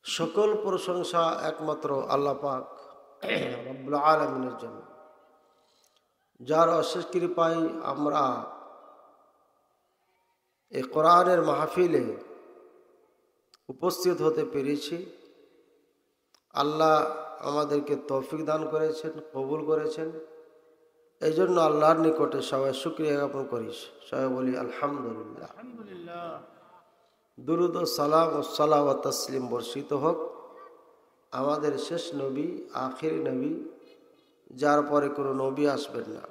সকল প্রশংসা একমাত্র আল্লাহ পাক রব্বুল আলামিনের জন্য, যার অশেষ কৃপায় আমরা এই কোরআনের মাহফিলে উপস্থিত হতে পেরেছি। আল্লাহ আমাদেরকে তৌফিক দান করেছেন, কবুল করেছেন। এই জন্য আল্লাহর নিকটে সবাই শুকরিয়া জ্ঞাপন করিস, সবাই বলি আলহামদুলিল্লাহ। দুরুদ ও সালাম ও সালাম ও তসলিম বর্ষিত হোক আমাদের শেষ নবী, আখির নবী, যার পরে কোনো নবী আসবেন না,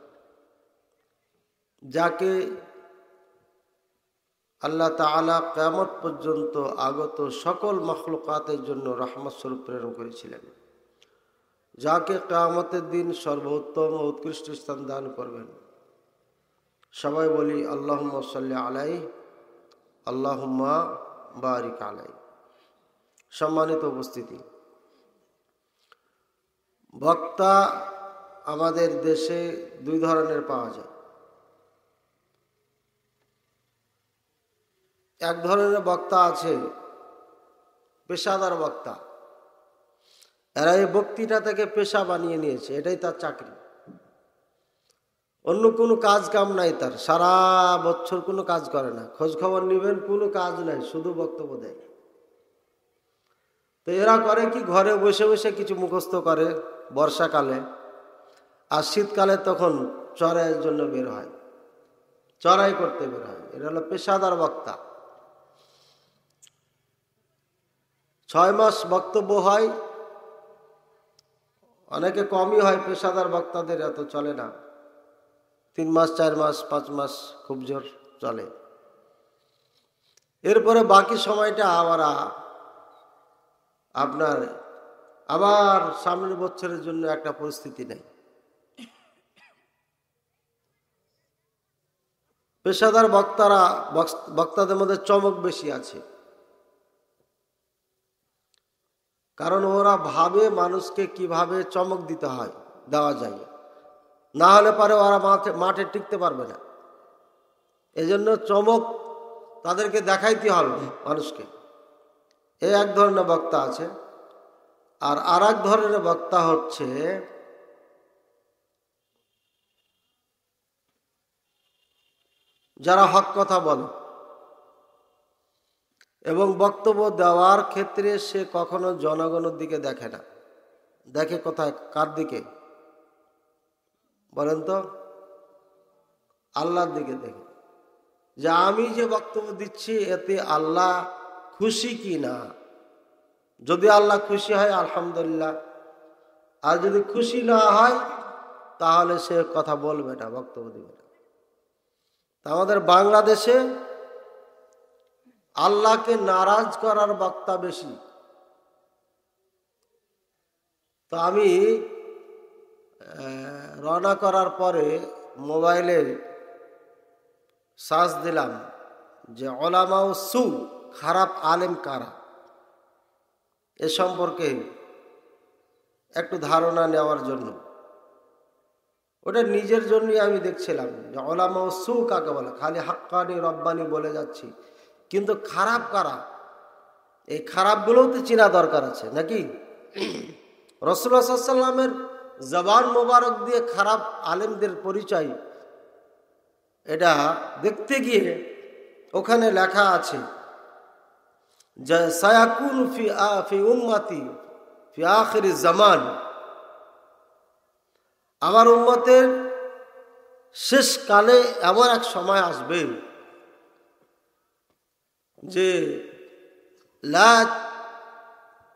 যাকে আল্লাহ তাআলা কিয়ামত পর্যন্ত আগত সকল মাখলুকাতের জন্য রহমত স্বরূপ প্রেরণ করেছিলেন, যাকে কিয়ামতের দিন সর্বোত্তম ও উৎকৃষ্ট স্থান দান করবেন। সবাই বলি আল্লাহুম্মা সাল্লি আলাইহি, আল্লাহুম্মা বারিক আলাইহি। সম্মানিত উপস্থিতি, বক্তা আমাদের দেশে দুই ধরনের পাওয়া যায়। এক ধরনের বক্তা আছে পেশাদার বক্তা, এরা এই বক্তৃতা থেকে পেশা বানিয়ে নিয়েছে, এটাই তার চাকরি। অন্য কোনো কাজ কাম নাই তার, সারা বছর কোনো কাজ করে না, খোঁজ খবর নেবেন কোনো কাজ নাই, শুধু বক্তব্য দেয়। তো এরা করে কি, ঘরে বসে বসে কিছু মুখস্থ করে বর্ষাকালে, আর শীতকালে তখন চড়াইয়ের জন্য বের হয়, চড়াই করতে বের হয়। এরা হলো পেশাদার বক্তা। 6 মাস বক্তব্য হয়, অনেকে কমই হয়, পেশাদার বক্তাদের এত চলে না। 3 মাস 4 মাস 5 মাস খুব জোর চলে। এরপরে বাকি সময়টা আপনার আবার সামনের বছরের জন্য একটা পরিস্থিতি নেই। পেশাদার বক্তাদের মধ্যে চমক বেশি আছে, কারণ ওরা ভাবে মানুষকে কিভাবে চমক দেওয়া যায়, না হলে পারে ওরা মাঠে টিকতে পারবে না। এজন্য চমক তাদেরকে দেখাইতে হবে মানুষকে। এই এক ধরনের বক্তা আছে। আর এক ধরনের বক্তা হচ্ছে যারা হক কথা বলে এবং বক্তব্য দেওয়ার ক্ষেত্রে সে কখনো জনগণের দিকে দেখে না, দেখে কোথায়, কার দিকে বলেন তো? আল্লাহর দিকে দেখে, যে আমি যে বক্তব্য দিচ্ছি এতে আল্লাহ খুশি কি না। যদি আল্লাহ খুশি হয় আলহামদুলিল্লাহ, আর যদি খুশি না হয় তাহলে সে কথা বলবে না, বক্তব্য দিবে না। আমাদের বাংলাদেশে আল্লাহকে নারাজ করার বক্তা বেশি। তো আমি রওনা করার পরে মোবাইলে সার্চ দিলাম যে উলামাউ সু, খারাপ আলেম কারা, এ সম্পর্কে একটু ধারণা নেওয়ার জন্য। ওটা নিজের জন্যই আমি দেখছিলাম যে উলামাউ সু কাকে বলে। খালি হাক্কানি রব্বানি বলে যাচ্ছি, কিন্তু খারাপ কারা, এই খারাপগুলোও তো চেনা দরকার আছে নাকি? রাসূলুল্লাহ সাল্লাল্লাহু আলাইহি ওয়াসাল্লামের জবান মোবারক দিয়ে খারাপ আলেমদের পরিচয়, এটা দেখতে গিয়ে ওখানে লেখা আছে যে সায়াকুন ফি উম্মতি ফি আখিরিজ জামান, আমার উম্মতের শেষ কালে এমন এক সময় আসবে যে লা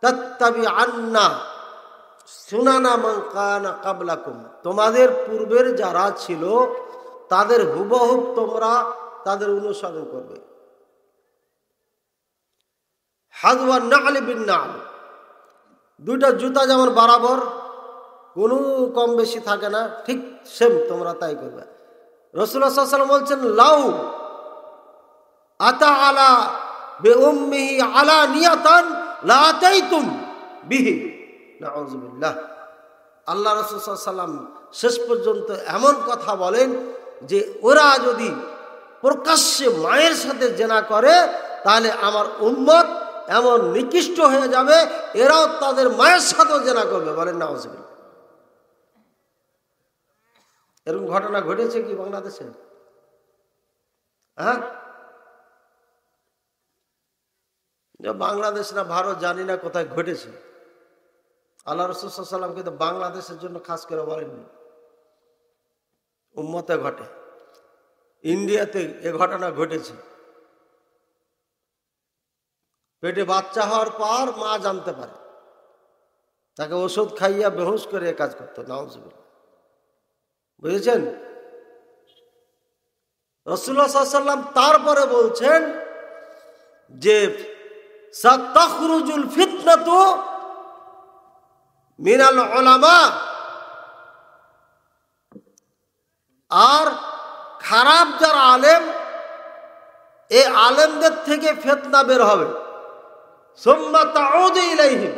তাত্তাবিআন্না সুনানা মান কানা ক্বাবলাকুম, তোমাদের পূর্বের যারা ছিল তাদের হুবহু তোমরা তাদের অনুসরণ করবে। হাযওয়ান না'ল বিন না'ল, দুইটা জুতা যেমন বরাবর, কোনো কম বেশি থাকে না, ঠিক সেম তোমরা তাই করবে। রাসূলুল্লাহ সাল্লাল্লাহু আলাইহি ওয়াসাল্লাম বলছেন লাউ আতা আলা বিউম্মিহি আলা নিয়াতান লা আতাইতুম বিহি, নাউযুবিল্লাহ। আল্লাহ রাসূল সাল্লাল্লাহু আলাইহি ওয়াসাল্লাম শেষ পর্যন্ত এমন কথা বলেন যে ওরা যদি প্রকাশ্যে মায়ের সাথে জেনা করে তাহলে আমার উম্মত এমন নিকৃষ্ট হয়ে যাবে, এরাও তাদের মায়ের সাথেও জেনা করবে। বলেন নাউজুবিল্লাহ। এরকম ঘটনা ঘটেছে কি বাংলাদেশে? হ্যাঁ, বাংলাদেশ না ভারত জানি না কোথায় ঘটেছে। আল্লাহ রাসূল সাল্লাল্লাহু আলাইহি ওয়াসাল্লাম কিন্তু বাংলাদেশের জন্য খাস করে বলেননি, উম্মতে ঘটে। ইন্ডিয়াতে এ ঘটনা ঘটেছে। পেটে বাচ্চা হওয়ার পর মা জানতে পারে, তাকে ওষুধ খাইয়া বেহুশ করে কাজ করতো। নাউজুবিল্লাহ। বুঝেছেন? রাসূলুল্লাহ সাল্লাল্লাহু আলাইহি ওয়াসাল্লাম তারপরে বলছেন যে সাতাখরুজুল ফিতনাতু মিনাল উলামা, আর খারাপ যারা আলেম, এই আলেমদের থেকে ফিতনা বের হবে। সুম্মা তাউদু ইলাইহিম,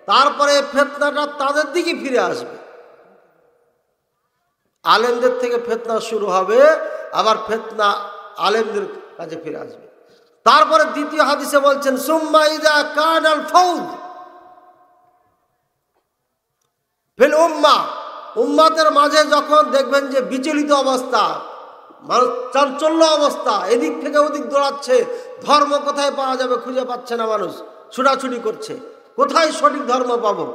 তারপরে ফিতনাটা তাদের দিকে ফিরে আসবে। আলেমদের থেকে ফিতনা শুরু হবে, আবার ফিতনা আলেমদের কাছে ফিরে আসবে। তারপরে দ্বিতীয় হাদিসে বলছেন সুম্মা ইযা কানাল ফাউজ ফিল উম্মাহ, উম্মাতের মাঝে যখন দেখবেন যে বিচলিত অবস্থা, মানুষ চাঞ্চল্য অবস্থা, এদিক থেকে ওদিক দৌড়াচ্ছে, ধর্ম কোথায় পাওয়া যাবে খুঁজে পাচ্ছে না, মানুষ ছুটাছুটি করছে, কোথায় সঠিক ধর্ম পাবো।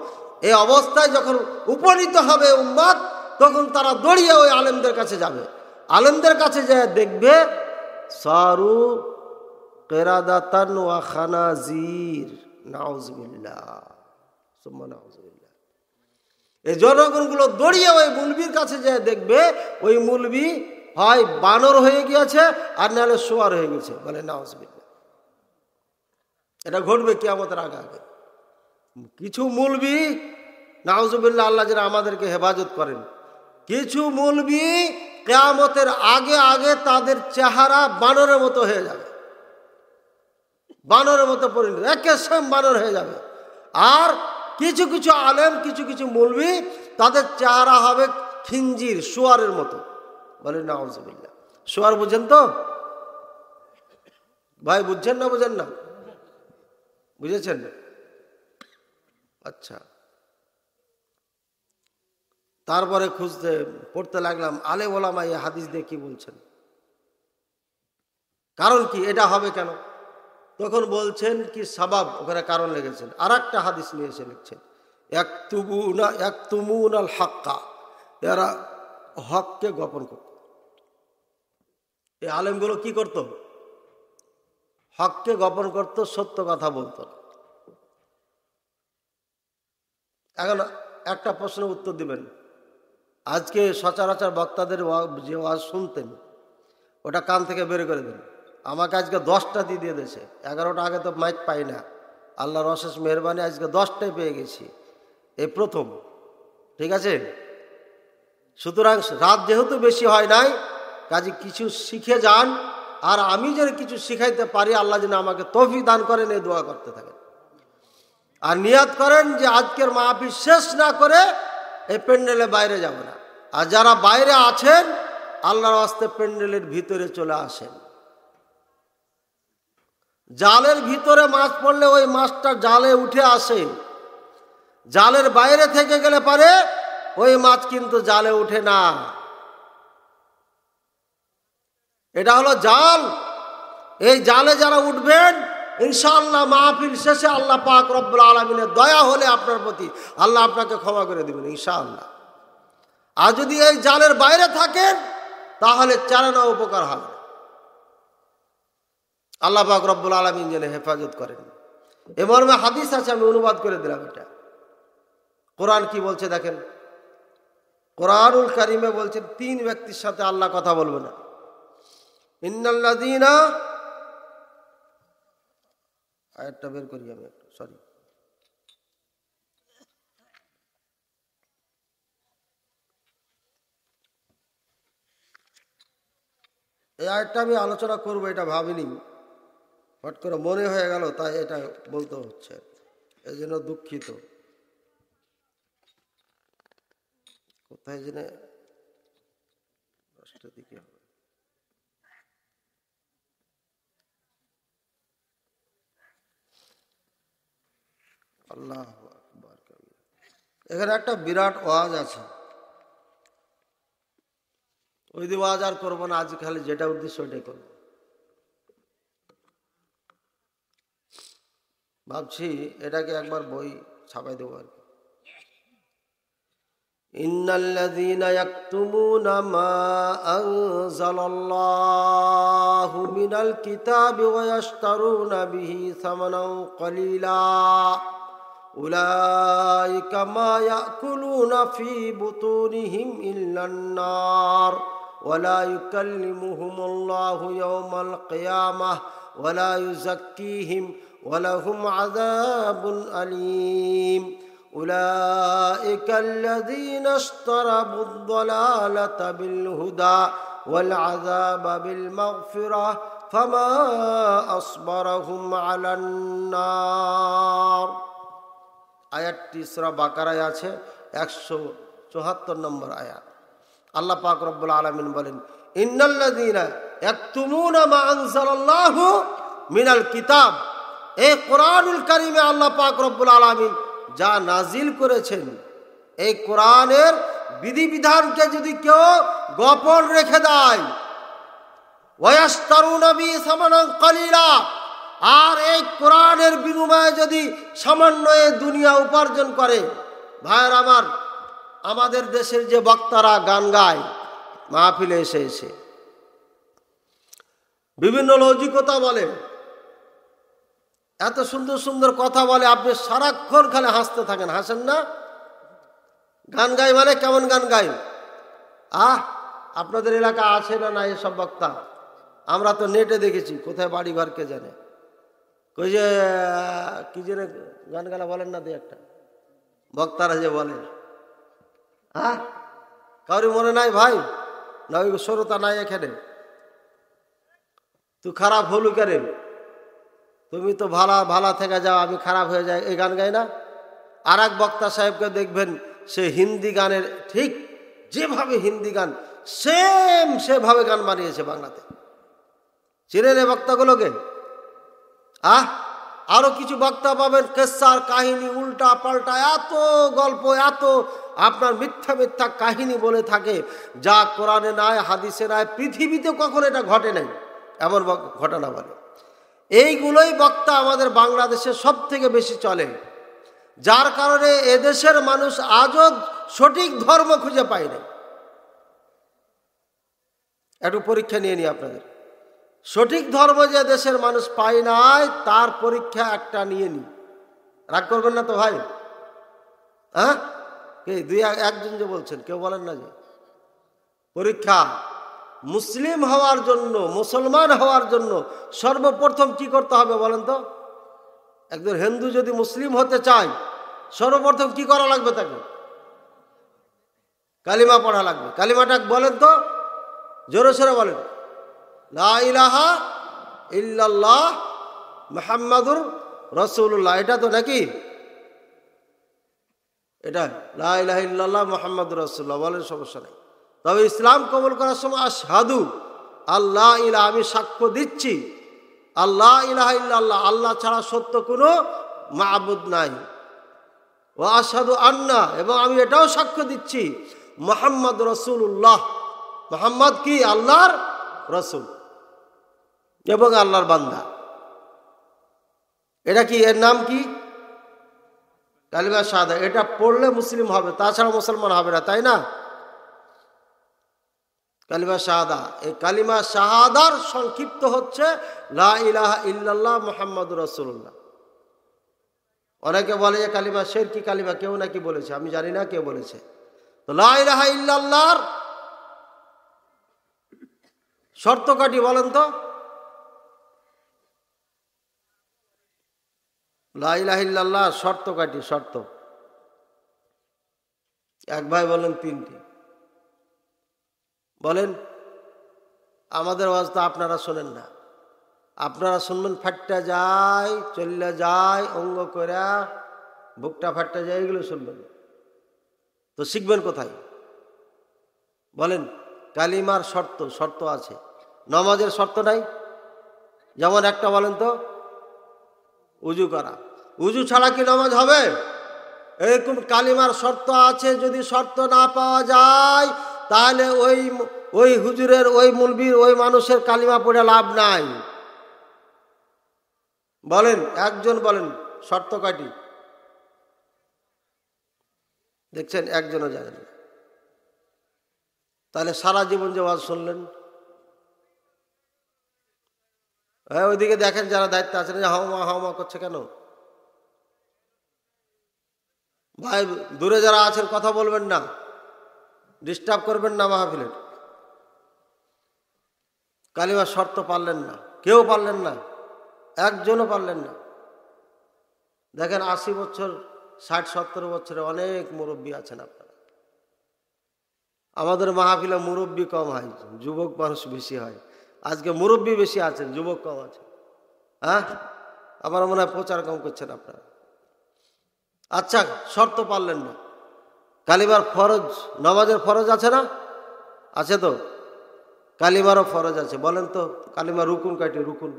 এই অবস্থায় যখন উপনীত হবে উম্মাত, তখন তারা দৌড়িয়ে ওই আলেমদের কাছে যাবে। আলেমদের কাছে যায় দেখবে সারু কিরাদাতান ওয়া খানাজির। নাউজুবিল্লাহ সুম্মা নাউজুবিল্লাহ। এই জনগণগুলো দৌড়িয়ে ওই মুলবির কাছে যায় দেখবে ওই মুলবি হয় বানর হয়ে গিয়েছে, আর নাহলে শোয়ার হয়ে গেছে। বলে নাউজুবিল্লাহ। এটা ঘটবে কিয়ামতের আগে আগে। কিছু মুলবি, নাউজুবিল্লাহ, আল্লাহ যেন আমাদেরকে হেফাজত করেন, কিছু মুলবি কিয়ামতের আগে আগে তাদের চেহারা বানরের মতো হয়ে যাবে, বানরের মতো পরিণত, একের সঙ্গে বানর হয়ে যাবে। আর কিছু কিছু আলেম, কিছু কিছু মুলবি, তাদের চেহারা হবে খিঞ্জির, শুয়ারের মতো। বলে নাউজুবিল্লাহ। শুয়ার বুঝেন তো ভাই? বুঝছেন না? বুঝেন না? বুঝেছেন? আচ্ছা। তারপরে খুঁজতে পড়তে লাগলাম আলেম ওলামা এই হাদিস দিয়ে কি বলছেন, কারণ কি, এটা হবে কেন। তখন বলছেন কি সাবাব, ওখানে কারণ লেগেছেন। আর একটা হাদিস নিয়ে এসে লিখছেন ইয়াকতুমুনাল হাক্কা, এরা হককে গোপন করত। এই আলেমগুলো কি করত? হককে গোপন করত, সত্য কথা বলতো না। এখন একটা প্রশ্নের উত্তর দিবেন। আজকে সচরাচর বক্তাদের যে ওয়াজ শুনতেন, ওটা কান থেকে বের করে দেন। আমাকে আজকে 10টা দিয়ে দিয়েছে, 11টা আগে তো মাইক পাই না। আল্লাহর অশেষ মেহরবানি আজকে 10টাই পেয়ে গেছি, এই প্রথম। ঠিক আছে? সুতরাং রাত যেহেতু বেশি হয় নাই, কাজে কিছু শিখে যান। আর আমি যেন কিছু শিখাইতে পারি, আল্লাহ যেন আমাকে তৌফিক দান করেন, এই দোয়া করতে থাকেন। আর নিয়াত করেন যে আজকের মাহফিল শেষ না করে এই প্যান্ডেলের বাইরে যাব না। আর যারা বাইরে আছেন, আল্লাহর ওয়াস্তে প্যান্ডেলের ভিতরে চলে আসেন। জালের ভিতরে মাছ পড়লে ওই মাছটা জালে উঠে আসে, জালের বাইরে থেকে গেলে পারে ওই মাছ কিন্তু জালে উঠে না। এটা হলো জাল। এই জালে যারা উঠবেন, ইনশাআল্লাহ মাহফিল শেষে আল্লাহ পাক রব্বুল আলামিনের দয়া হলে আপনার প্রতি আল্লাহ আপনাকে ক্ষমা করে দিবেন ইনশাআল্লাহ। আর যদি এই জালের বাইরে থাকেন, তাহলে চারানা উপকার হবে। আল্লাহ পাক রব্বুল আলামিন যেন হেফাজত করেন। এ মর্মে হাদিস আছে, আমি অনুবাদ করে দিলাম। এটা কোরআন কি বলছে দেখেন। কোরআনুল কারিমে বলছে 3 ব্যক্তির সাথে আল্লাহ কথা বলবে না। ইন্নাল্লাযীনা, আয়াতটা বের করি আমি একটু, সরি। এই আয়াতটা আমি আলোচনা করবো, এটা ভাবিনি, হট করে মনে হয়ে গেল, তাই এটা বলতে হচ্ছে, এই জন্য দুঃখিত। কোথায় জেনে 10টার দিকে হবে। আল্লাহু আকবার। এখানে একটা বিরাট ওয়াজ আছে, ওই দিয়ে ওয়াজ আর করবো না, আজ খালি যেটা উদ্দেশ্য ওইটাই করবো। ভাবছি এটাকে একবার বই ছাপাই দেবো আর কি। ইন্নাল্লাযীনা ইয়াকতুমুনা মা আনজালাল্লাহু মিনাল কিতাবি ওয়া ইয়াশতারুনা বিহি সামানান কলিলা উলাইকা মা ইয়াকুলুনা ফি বুতুনিহিম ইল্লান নার ওয়া লা ইউকাল্লিমুহুমুল্লাহু ইয়াওমাল কিয়ামাহ ওয়া লা ইউযাক্কিহিম ওয়া লাহুম আযাবুন আলীম। أولئك الذين اشتروا الضلالة بالهدى والعذاب بالمغفرة فما أصبرهم على النار। আয়াতটি সূরা বাকারায় আছে, 174 নম্বর আয়াত। আল্লাহ পাক রব্বুল আলামিন বলেন, ইন্নাল্লাযীনা ইয়াকতুমুনা মা আনজালাল্লাহু মিনাল কিতাব। এই কোরআনুল কারীমে আল্লাহ পাক রব্বুল আলামিন যা নাজিল করেছেন, এই কোরআনের বিধিবিধানকে যদি কেউ গোপন রেখে দেয়, ওয়ায়াশতারুনা বিহি সামানান কলিলা, আর এই কোরআনের বিনিময়ে যদি সামান্য দুনিয়া উপার্জন করে। ভাইয়ের আমার, আমাদের দেশের যে বক্তারা গান গায় মাহফিলে এসে এসে বিভিন্ন লৌকিকতা বলে, এত সুন্দর সুন্দর কথা বলে, আপনি সারাক্ষণ খালি হাসতে থাকেন, হাসেন না? গান গাই মানে কেমন গান গাই? আপনাদের এলাকা আছে না না এসব বক্তা? আমরা তো নেটে দেখেছি, কোথায় বাড়ি ঘর কে জানে। কই যে কি জেনে গান গালা বলেন না, দুই একটা বক্তারা যে বলে, কাউরি মনে নাই ভাই? না ওই শ্রোতা নাই এখানে? তুই খারাপ হলু কেন? তুমি তো ভালা থেকে যাও, আমি খারাপ হয়ে যাই, এই গান গাই না? আর এক বক্তা সাহেবকে দেখবেন, সে হিন্দি গানের ঠিক যেভাবে হিন্দি গান সেভাবে গান বানিয়েছে বাংলাতে। চিনেন এই বক্তাগুলোকে? আরো কিছু বক্তা পাবেন, কেসার কাহিনী উল্টা পাল্টা এত গল্প, এত আপনার মিথ্যা মিথ্যা কাহিনী বলে থাকে, যা কোরআনে নাই, হাদিসে নাই, পৃথিবীতে কখনো এটা ঘটে নাই, এমন ঘটনা বলে। এইগুলোই বক্তা আমাদের বাংলাদেশে সব থেকে বেশি চলে, যার কারণে এদেশের মানুষ আজও সঠিক ধর্ম খুঁজে পায় না। একটু পরীক্ষা নিয়ে নি আপনাদের, সঠিক ধর্ম যে দেশের মানুষ পায় নাই, তার পরীক্ষা একটা নিয়ে নি। রাগ করবেন না তো ভাই? দুই একজন যে বলছেন, কেউ বলেন না যে পরীক্ষা। মুসলিম হওয়ার জন্য, মুসলমান হওয়ার জন্য সর্বপ্রথম কি করতে হবে বলেন তো? একজন হিন্দু যদি মুসলিম হতে চায়, সর্বপ্রথম কি করা লাগবে? তাকে কালিমা পড়া লাগবে। কালিমাটা বলেন তো, জোরে সোরে বলেন, লা ইলাহা ইল্লাল্লাহ মুহাম্মাদুর রাসূলুল্লাহ। এটা তো নাকি? এটা লা ইলাহা ইল্লাল্লাহ মুহাম্মাদুর রাসূলুল্লাহ বলেন, সমস্যা নেই। তবে ইসলাম কবুল করার সময় আশহাদু আল্লাহ ইলাহা, আমি সাক্ষ্য দিচ্ছি আল্লাহ ইলাহা ইল্লাল্লাহ, আল্লাহ ছাড়া সত্য কোনো মাবুদ নাই। ওয়া আশহাদু আন্না, এবং আমি এটাও সাক্ষ্য দিচ্ছি মুহাম্মদ রাসূলুল্লাহ, মুহাম্মদ কি? আল্লাহর রাসূল এবং আল্লাহর বান্দা। এটা কি? এর নাম কি? কালিমা শাহাদা। এটা পড়লে মুসলিম হবে, তাছাড়া মুসলমান হবে না, তাই না? কালিমা শাহাদা, এই কালিমা শাহাদার সংক্ষিপ্ত হচ্ছে লা ইলাহা ইল্লাল্লাহ মুহাম্মাদুর রাসূলুল্লাহ। অনেকে বলে যে কালিমা শিরকি কালিমা, কেউ নাকি বলেছে, আমি জানি না কে বলেছে। তো লা ইলাহা ইল্লাল্লাহর শর্ত কাটি বলেন তো? লা ইলাহা ইল্লাল্লাহ শর্ত কাটি, শর্ত। এক ভাই বলেন 3টি। বলেন, আমাদের ওয়াজ তো আপনারা শোনেন না, আপনারা শুনবেন ফাটটা যায়, চল্লা যায়, অঙ্গ করে বুকটা ফাটটা যায়, এগুলো শুনবেন। তো শিখবেন কোথায় বলেন? কালিমার শর্ত আছে, নামাজের শর্ত নাই। যেমন একটা বলেন তো, উজু করা। উজু ছাড়া কি নামাজ হবে? এরকম কালিমার শর্ত আছে, যদি শর্ত না পাওয়া যায় তাহলে ওই হুজুরের, ওই মুলবির, ওই মানুষের কালিমা পড়ে লাভ নাই। বলেন, একজন বলেন শর্ত কয়টি? দেখছেন, একজনও জানেন না। তাহলে সারা জীবন যে ওয়াজ শুনলেন। হ্যাঁ, ওইদিকে দেখেন যারা দায়িত্ব আছেন, যে হাওমা হাওমা করছে কেন? ভাই দূরে যারা আছেন কথা বলবেন না, ডিস্টার্ব করবেন না মাহফিলের। কালিমার শর্ত পারলেন না, কেউ পারলেন না, একজনও পারলেন না। দেখেন 80 বছর, 60-70 বছরে অনেক মুরব্বী আছেন আপনারা। আমাদের মাহফিলে মুরব্বী কম হয়, যুবক মানুষ বেশি হয়। আজকে মুরব্বী বেশি আছেন, যুবক কম আছে। হ্যাঁ, আমার মনে হয় প্রচার কম করছেন আপনারা। আচ্ছা, শর্ত পারলেন না। কালিমার ফরজ, নামাজের ফরজ আছে না? আছে তো। কালিমারও ফরজ আছে। বলেন তো কালিমার রুকুন কয়টি? রুকুন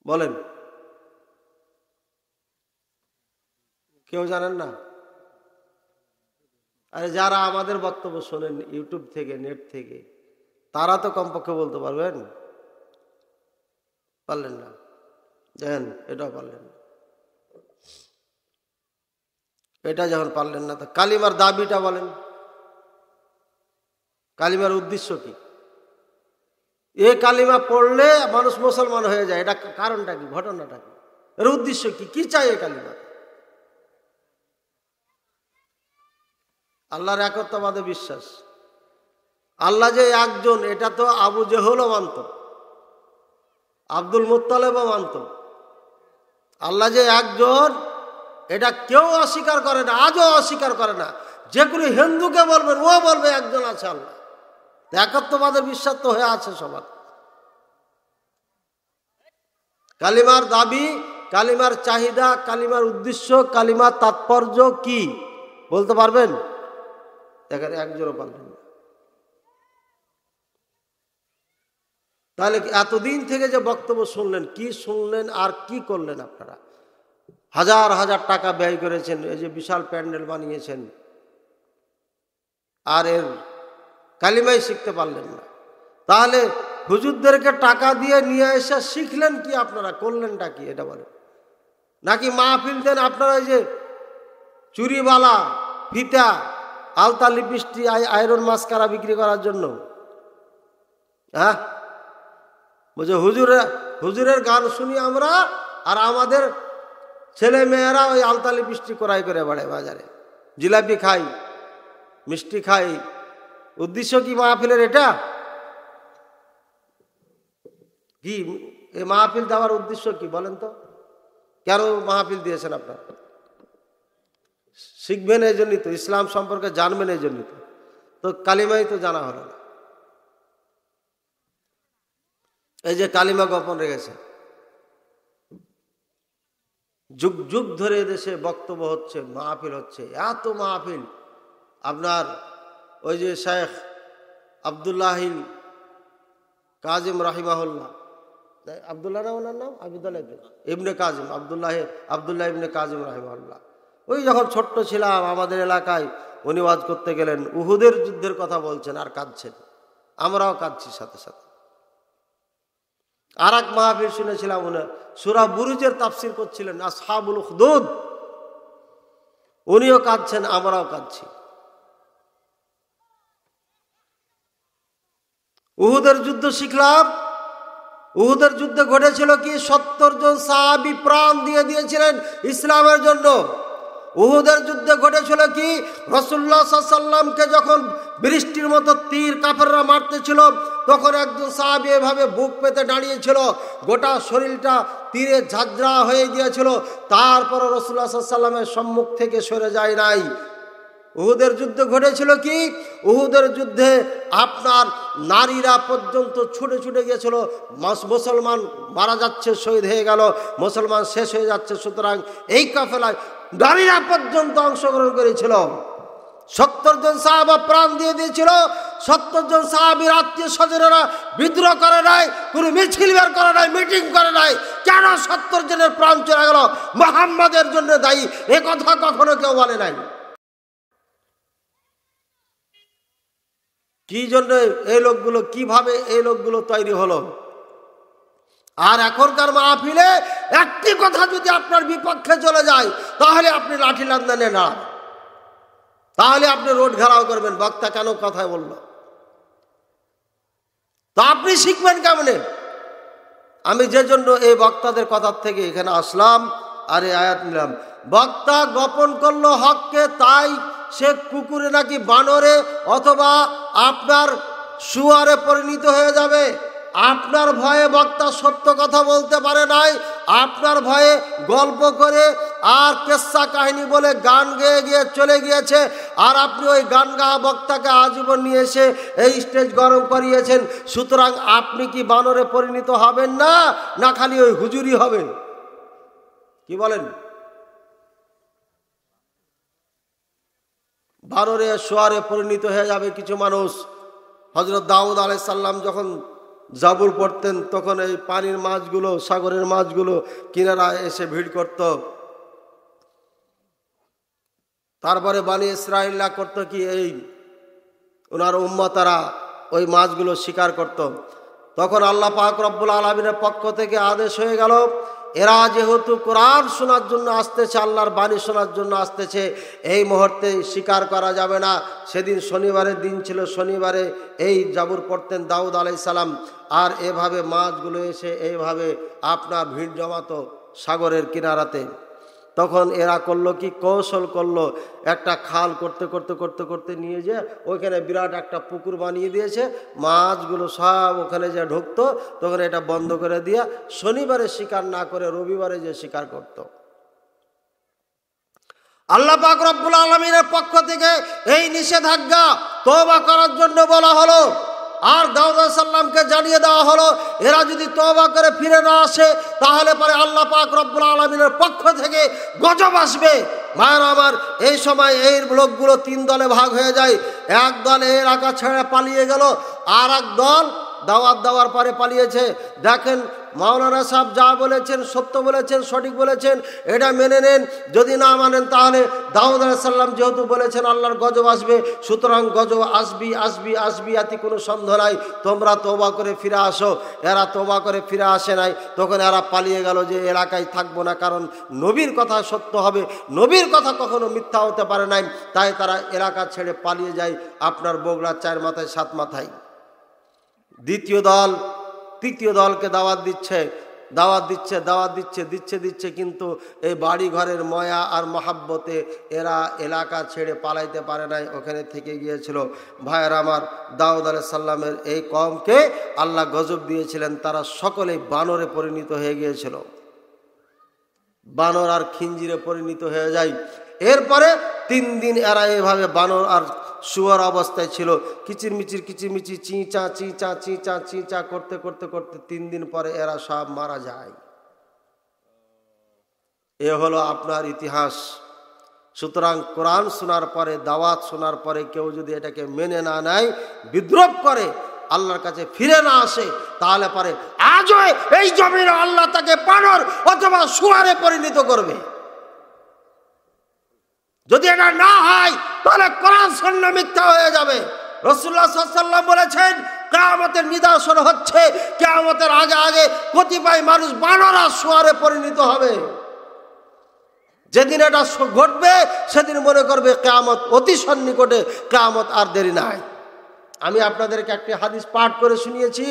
বলেন, কেউ জানেন না? আরে যারা আমাদের বক্তব্য শোনেন ইউটিউব থেকে, নেট থেকে, তারা তো কমপক্ষে বলতে পারবেন। পারলেন না, দেখেন এটাও পারলেন না। এটা যখন পারলেন না, তো কালিমার দাবিটা বলেন। কালিমার উদ্দেশ্য কি? এই কালিমা পড়লে মানুষ মুসলমান হয়ে যায়, এটা কারণটা কি? ঘটনাটা কি? এর উদ্দেশ্য কি? কি চাই এই কালিমা? আল্লাহর একত্ববাদে বিশ্বাস। আল্লাহ যে একজন, এটা তো আবু জেহলও মানত, আব্দুল মুত্তালেবও মানত। আল্লাহ যে একজন, এটা কেউ অস্বীকার করে না, আজও অস্বীকার করে না। যে কোনো হিন্দুকে বলবেন, ও বলবে একজন আছে আল্লাহ। একত্ববাদের বিশ্বাস তো হয়ে আছে সবার। কালিমার দাবি, কালিমার চাহিদা, কালিমার উদ্দেশ্য, কালিমার তাৎপর্য কি বলতে পারবেন? দেখেন একজনও পারবেন না। তাহলে এতদিন থেকে যে বক্তব্য শুনলেন, কি শুনলেন আর কি করলেন আপনারা? হাজার হাজার টাকা ব্যয় করেছেন, এই যে বিশাল প্যান্ডেল বানিয়েছেন, আর এর কালিমাই শিখতে পারলেন না। তাহলে হুজুরদেরকে টাকা দিয়ে নিয়ে এসে শিখলেন কি আপনারা? করলেনটা কি এটা বলেন? নাকি মাহফিল দেন আপনারা এই যে চুরিবালা, ফিতা, আলতা, লিপস্টিক, আয়রন মাস্কারা বিক্রি করার জন্য? হ্যাঁ, বুঝে হুজুরের গান শুনি আমরা, আর আমাদের ছেলে মেয়েরা ওই আলতা লিপস্টিক ক্রয় করে বেড়ায় বাজারে, জিলাপি খাই, মিষ্টি খাই। উদ্দেশ্য কি মাহফিলের? এটা কি? এই মাহফিল দেওয়ার উদ্দেশ্য কি বলেন তো? কেন মাহফিল দিয়েছেন আপনারা? শিখবেন এই জন্যই তো, ইসলাম সম্পর্কে জানবেন এই জন্যই তো। তো কালিমাই তো জানা হলো না। এই যে কালিমা গোপন রেখেছে, যুগ যুগ ধরে এদেশে বক্তব্য হচ্ছে, মাহফিল হচ্ছে, এত মাহফিল। আপনার ওই যে শেখ আব্দুল্লাহ কাজিম রাহিমাহুল্লাহ, আব্দুল্লাহ না ওনার নাম? আব্দুল্লাহ ইবনে কাজিম, আব্দুল্লাহ ইবনে কাজিম রাহিমাহুল্লাহ। ওই যখন ছোট্ট ছিলাম আমাদের এলাকায় উনি ওয়াজ করতে গেলেন, উহুদের যুদ্ধের কথা বলছেন আর কাঁদছেন। আমরাও কাঁদছি সাথে সাথে। আর এক মাহফিল শুনেছিলাম, উনি সূরা বুরুজের তাফসীর করছিলেন, আসহাবুল উখদুদ, উনিও কাঁদছেন, আমরাও কাঁদছি। উহুদের যুদ্ধ শিখলাম। উহুদের যুদ্ধে ঘটেছিল কি? 70 জন সাহাবী প্রাণ দিয়ে দিয়েছিলেন ইসলামের জন্য। উহুদের যুদ্ধে ঘটেছিল কি? রাসূলুল্লাহ সাল্লাল্লাহু আলাইহি ওয়াসাল্লামকে যখন বৃষ্টির মতো তীর কাফেররা মারতেছিল, তখন একজন সাহাবী এভাবে বুক পেতে দাঁড়িয়েছিল, গোটা শরীরটা তীরে ঝাঁঝরা হয়ে গিয়েছিল। তারপর রাসূলুল্লাহ সাল্লাল্লাহু আলাইহি ওয়াসাল্লামের সম্মুখ থেকে সরে যায় নাই। উহুদের যুদ্ধ ঘটেছিল কি? উহুদের যুদ্ধে আপনার নারীরা পর্যন্ত ছুটে ছুটে গিয়েছিল। মুসলমান মারা যাচ্ছে, শহীদ হয়ে গেল, মুসলমান শেষ হয়ে যাচ্ছে, সুতরাং এই কাফেলায় নারীরা পর্যন্ত অংশগ্রহণ করেছিল। 70 জন সাহাবা প্রাণ দিয়ে দিয়েছিল। 70 জন সাহাবীর আত্মীয় স্বজনেরা বিদ্রোহ করে নাই, কোনো মিছিল বের করে নাই, মিটিং করে নাই। কেন 70 জনের প্রাণ চলে গেল? মুহাম্মাদের জন্য দায়ী। এ কথা কখনো কেউ বলে নাই। কি জন্য এই লোকগুলো, কিভাবে এই লোকগুলো তৈরি হলো? আর এখনকার মাহফিলে একটি কথা যদি আপনার বিপক্ষে চলে যায়, তাহলে আপনি লাঠি লান্দানে না, তাহলে আপনি রোড ঘেরাও করবেন, বক্তা কেন কথা বলল। তো আপনি শিখবেন কেমনে? আমি যে জন্য এই বক্তাদের কথার থেকে এখানে আসলাম আর এই আয়াত নিলাম। বক্তা গোপন করলো হককে, তাই সে কুকুরে নাকি বানরে অথবা আপনার শুয়ারে পরিণত হয়ে যাবে। আপনার ভয়ে বক্তা সত্য কথা বলতে পারে নাই, আপনার ভয়ে গল্প করে আর কেচ্ছা কাহিনী বলে গান গেয়ে গিয়ে চলে গিয়েছে, আর আপনি ওই গান গাওয়া বক্তাকে আজীবন নিয়ে এসে এই স্টেজ গরম করিয়েছেন। সুতরাং আপনি কি বানরে পরিণত হবেন না, না খালি ওই হুজুরি হবে? কি বলেন? বানরে শুয়ারে পরিণত হয়ে যাবে কিছু মানুষ। হযরত দাউদ আলাইহিস সালাম যখন জাবুর পড়তেন, তখন এই পানির মাছগুলো, সাগরের মাছগুলো কিনারায় এসে ভিড় করত। তারপরে বনি ইসরাঈলরা করত কি, এই ওনার উম্মতারা ওই মাছগুলো শিকার করত। তখন আল্লাহ পাক রব্বুল আলামিনের পক্ষ থেকে আদেশ হয়ে গেল, এরা যেহেতু কোরআন শোনার জন্য আসতেছে, আল্লাহর বাণী শোনার জন্য আসতেছে, এই মুহূর্তে শিকার করা যাবে না। সেদিন শনিবারের দিন ছিল, শনিবারে এই জাবুর পড়তেন দাউদ আলাইহিস সালাম। আর এভাবে মাছগুলো এসে এইভাবে আপনার ভিড় জমাতো সাগরের কিনারাতে। তখন এরা করলো কি, কৌশল করলো, একটা খাল করতে করতে করতে করতে নিয়ে যে ওইখানে বিরাট একটা পুকুর বানিয়ে দিয়েছে, মাছগুলো সব ওখানে যে ঢুকতো। তখন এটা বন্ধ করে দিয়া শনিবারে শিকার না করে রবিবারে যে শিকার করত। আল্লাহ পাক রব্বুল আলামিনের পক্ষ থেকে এই নিষেধাজ্ঞা তওবা করার জন্য বলা হলো। আর দাউদ আলাইহিস সালামকে জানিয়ে দেওয়া হলো, এরা যদি তওবা করে ফিরে না আসে, তাহলে পরে আল্লাহ পাক রব্বুল আলামিনের পক্ষ থেকে গজব আসবে। মায়ের আমার, এই সময় এই লোকগুলো 3 দলে ভাগ হয়ে যায়। এক দল এই এলাকা ছেড়ে পালিয়ে গেল, আর এক দল দাওয়াত দেওয়ার পরে পালিয়েছে। দেখেন, মাওলানা সাহেব যা বলেছেন সত্য বলেছেন, সঠিক বলেছেন, এটা মেনে নেন। যদি না মানেন, তাহলে দাউদ আলাইহিস সালাম যেহেতু বলেছেন আল্লাহর গজব আসবে, সুতরাং গজব আসবি আসবি আসবি, এতে কোনো সন্দেহ নাই। তোমরা তওবা করে ফিরে আসো। এরা তওবা করে ফিরে আসে নাই। তখন এরা পালিয়ে গেল যে এলাকায় থাকবো না, কারণ নবীর কথা সত্য হবে, নবীর কথা কখনো মিথ্যা হতে পারে নাই। তাই তারা এলাকা ছেড়ে পালিয়ে যায় আপনার বগুড়ার 4 মাথায় 7 মাথায়। দ্বিতীয় দল তৃতীয় দলকে দাওয়াত দিচ্ছে, কিন্তু এই বাড়ি ঘরের ময়া আর মহাব্বতে এরা এলাকা ছেড়ে পালাইতে পারে নাই, ওখানে থেকে গিয়েছিল। ভাইয়ের আমার, দাউদ আলাইহিস সালামের এই কওমকে আল্লাহ গজব দিয়েছিলেন, তারা সকলেই বানরে পরিণত হয়ে গিয়েছিল, বানর আর খিঞ্জিরে পরিণত হয়ে যায়। এরপরে 3 দিন এরা এভাবে বানর আর শুয়ার অবস্থায় ছিল, কিচিরমিচির কিচিরমিচির চিঁচা চিঁচা চিঁচা চিঁচা করতে করতে করতে 3 দিন পরে এরা সব মারা যায়। এ হলো আপনার ইতিহাস। সুতরাং কোরআন শোনার পরে, দাওয়াত শোনার পরে কেউ যদি এটাকে মেনে না নেয়, বিদ্রোহ করে, আল্লাহর কাছে ফিরে না আসে, তাহলে পরে আজও এই জমিনে আল্লাহ তাকে বানর অথবা শুয়ারে পরিণত করবে। যদি এটা না হয়, তাহলে কোরআন সুন্নাহ মিথ্যা হয়ে যাবে। রাসূলুল্লাহ সাল্লাল্লাহু আলাইহি ওয়াসাল্লাম বলেছেন, কিয়ামতের নিদর্শন হচ্ছে কিয়ামতের আগে আগে কতিপয় মানুষ বানর আর শুয়ারে পরিণত হবে। যেদিন এটা ঘটবে, সেদিন মনে করবে কিয়ামত অতি সন্নিকটে, কিয়ামত আর দেরি নাই। আমি আপনাদেরকে একটি হাদিস পাঠ করে শুনিয়েছি।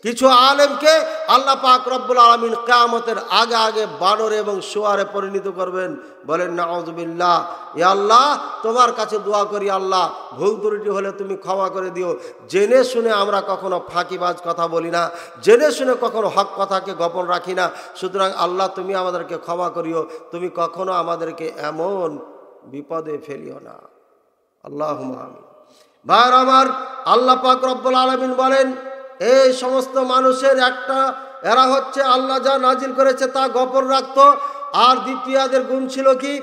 কিছু আলেমকে আল্লাহ পাক রব্বুল আলামিন কিয়ামতের আগে আগে বানর এবং শুয়ারে পরিণত করবেন। বলেন নাউযুবিল্লাহ। ইয়া আল্লাহ, তোমার কাছে দোয়া করি, আল্লাহ ভুল ত্রুটি হলে তুমি ক্ষমা করে দিও। জেনে শুনে আমরা কখনো ফাঁকিবাজ কথা বলি না, জেনে শুনে কখনো হক কথাকে গোপন রাখি না। সুতরাং আল্লাহ, তুমি আমাদেরকে ক্ষমা করিও, তুমি কখনো আমাদেরকে এমন বিপদে ফেলিও না। আল্লাহুম্মা আমিন। ভাইয়ের আমার, আল্লাহ পাক রব্বুল আলামিন বলেন, এই সমস্ত মানুষের একটা, এরা হচ্ছে আল্লাহ যা নাজিল করেছে তা গোপন রাখতো। আর দ্বিতীয়দের গুণ ছিল কি,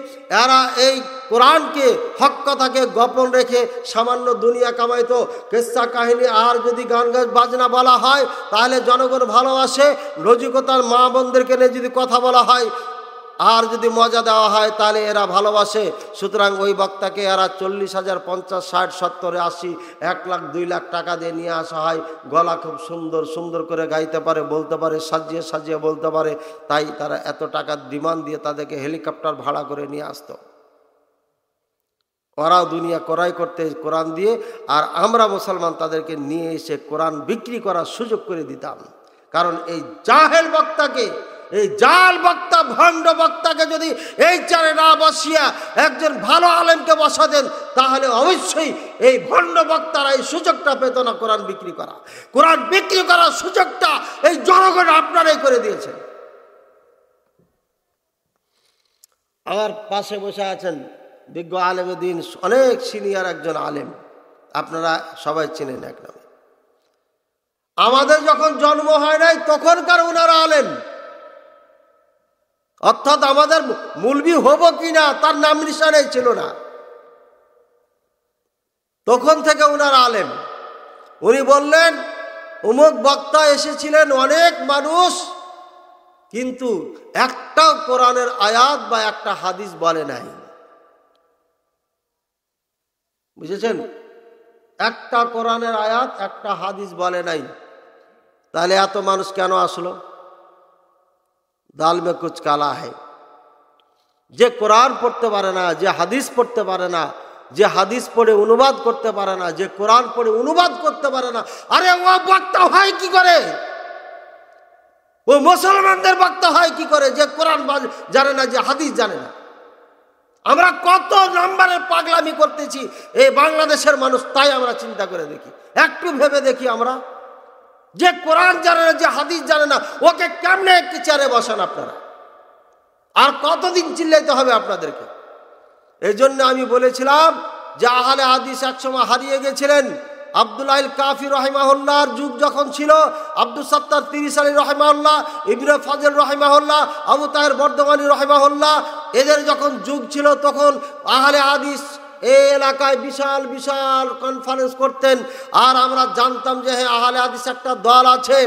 এরা এই কোরআনকে হক কথাকে গোপন রেখে সামান্য দুনিয়া কামাইতো। কিসসা কাহিনী আর যদি গান বাজনা বলা হয় তাহলে জনগণ ভালোবাসে। রসিকতার মা বোনদেরকে নিয়ে যদি কথা বলা হয় আর যদি মজা দেওয়া হয় তাহলে এরা ভালোবাসে। সুতরাং ওই বক্তাকে এরা 40,000, 50, 60, 70, 80, 1 লাখ 2 লাখ টাকা দিয়ে নিয়ে আসা হয়। গলা খুব সুন্দর সুন্দর করে গাইতে পারে, বলতে পারে, সাজিয়ে সাজিয়ে বলতে পারে। তাই তারা এত টাকার ডিমান্ড দিয়ে তাদেরকে হেলিকপ্টার ভাড়া করে নিয়ে আসতো। ওরাও দুনিয়া ক্রয় করতে কোরআন দিয়ে, আর আমরা মুসলমান তাদেরকে নিয়ে এসে কোরআন বিক্রি করার সুযোগ করে দিতাম। কারণ এই জাহেল বক্তাকে, এই জাল বক্তা, ভণ্ড বক্তাকে যদি এই চারে না বসিয়া একজন ভালো আলেমকে বসাতেন তাহলে অবশ্যই এই ভণ্ড বক্তারা এই সুযোগটা পেত না কোরআন বিক্রি করা। কোরআন বিক্রি করার সুযোগটা এই জনগণ আপনারাই করে দিয়েছেন। আমার পাশে বসে আছেন বিজ্ঞ আলেম দিন, অনেক সিনিয়র একজন আলেম, আপনারা সবাই চেনেন এক নামে। আমাদের যখন জন্ম হয় নাই তখনকার ওনারা আলেম, অর্থাৎ আমাদের মুলবি হব কিনা তার নাম নিশানেই ছিল না, তখন থেকে ওনারা আলেম। উনি বললেন অমুক বক্তা এসেছিলেন, অনেক মানুষ, কিন্তু একটা কোরআনের আয়াত বা একটা হাদিস বলে নাই। বুঝেছেন? একটা কোরআনের আয়াত, একটা হাদিস বলে নাই। তাহলে এত মানুষ কেন আসলো? দাল মে কুছ কালা है। যে কোরআন পড়তে পারে না, যে হাদিস পড়তে পারে না, যে হাদিস পড়ে অনুবাদ করতে পারে না, যে কোরআন পড়ে অনুবাদ করতে পারে না, আরে ও বক্তা হয় কি করে? ও মুসলমানদের বক্তা হয় কি করে যে কোরআন জানে না, যে হাদিস জানে না? আমরা কত নম্বরের পাগলামি করতেছি এই বাংলাদেশের মানুষ, তাই আমরা চিন্তা করে দেখি, একটু ভেবে দেখি। আমরা যে কোরআন জানে না, যে হাদিস জানে না, ওকে কেমনে একটি চেয়ারে বসান আপনারা? আর কতদিন চিল্লাইতে হবে আপনাদেরকে? এই জন্য আমি বলেছিলাম যে আহলে হাদিস একসময় হারিয়ে গেছিলেন। আব্দুল্লাহ কাফি রহিমাহুল্লাহর যুগ যখন ছিল, আব্দুল সত্তার 30 আলী রহিমাহুল্লাহ, ইবনে ফাজল রহিমাহুল্লাহ, আবু তাহের বর্ধমানী রহিমাহুল্লাহ, এদের যখন যুগ ছিল তখন আহলে হাদিস এই এলাকায় বিশাল বিশাল কনফারেন্স করতেন। আর আমরা জানতাম যে হ্যাঁ আহলে হাদিস একটা দল আছে।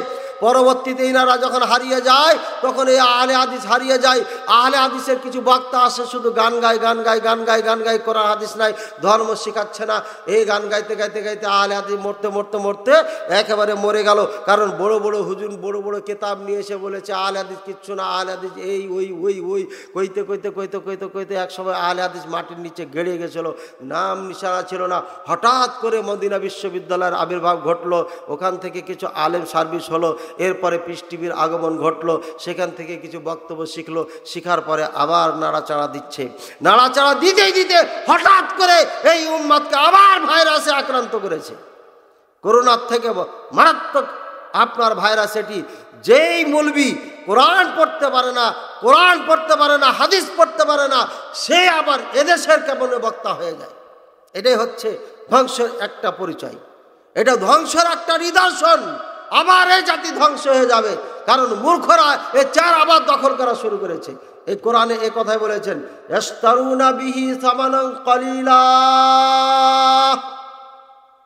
পরবর্তীতে ইনারা যখন হারিয়ে যায় তখন এই আহলে হাদিস হারিয়ে যায়। আহলে হাদিসের কিছু বক্তা আসে, শুধু গান গায়, গান গায়, গান গায়, গান গায়, কোরআন হাদিস নাই, ধর্ম শেখাচ্ছে না। এই গান গাইতে গাইতে গাইতে আহলে হাদিস মরতে মরতে মরতে একেবারে মরে গেল। কারণ বড় বড় হুজুর বড় বড় কেতাব নিয়ে এসে বলেছে আহলে হাদিস কিচ্ছু না, আহলে হাদিস এই ওই ওই ওই কইতে কইতে কইতে কইতে কইতে একসময় আহলে হাদিস মাটির নিচে গেড়ে গেছিলো, নাম নিশানা ছিল না। হঠাৎ করে মদিনা বিশ্ববিদ্যালয়ের আবির্ভাব ঘটলো, ওখান থেকে কিছু আলেম সার্ভিস হলো, এরপরে পিস টিভির আগমন ঘটলো, সেখান থেকে কিছু বক্তব্য শিখলো, শিখার পরে আবার নাড়াচাড়া দিচ্ছে। নাড়াচাড়া দিতে দিতে হঠাৎ করে এই উম্মাদকে আবার ভাইরাসে আক্রান্ত করেছে। করোনার থেকে মারাত্মক আপনার ভাইরাস এটি। যেই মৌলবি কোরআন পড়তে পারে না, কোরআন পড়তে পারে না, হাদিস পড়তে পারে না, সে আবার এদেশের কেমন বক্তা হয়ে যায়। এটাই হচ্ছে ধ্বংসের একটা পরিচয়, এটা ধ্বংসের একটা নিদর্শন। আবার এই জাতি ধ্বংস হয়ে যাবে, কারণ মূর্খরা এ চার আবার দখল করা শুরু করেছে। এই কোরআনে এ কথাই বলেছেন, ইস্তারুনা বিহি সামানান কলিলা,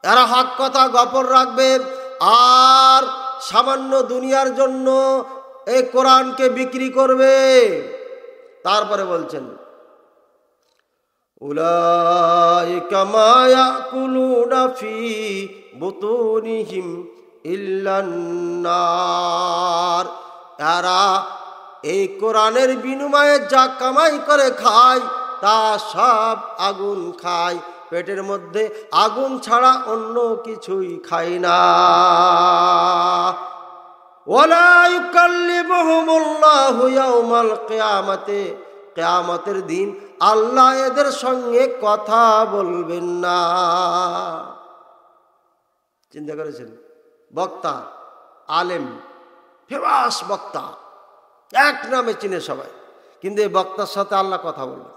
এরা হক কথা গোপন রাখবে আর সামান্য দুনিয়ার জন্য এই কোরআনকে বিক্রি করবে। তারপরে বলছেন উলাইকা মা ইয়াকুলুনা ফি বুতুনিহিম ইল্লান নার, এরা এই কোরআনের বিনিময়ে যা কামাই করে খায় তা সব আগুন খায়, পেটের মধ্যে আগুন ছাড়া অন্য কিছুই খায় না। ওয়ালা ইউকাল্লিমুহুমুল্লাহু ইয়াওমাল কিয়ামাতে, কিয়ামতের দিন আল্লাহ এদের সঙ্গে কথা বলবেন না। চিন্তা করেছেন? বক্তা, আলেম, ফেমাস বক্তা, এক নামে চিনে সবাই, কিন্তু এই বক্তার সাথে আল্লাহ কথা বলবেন,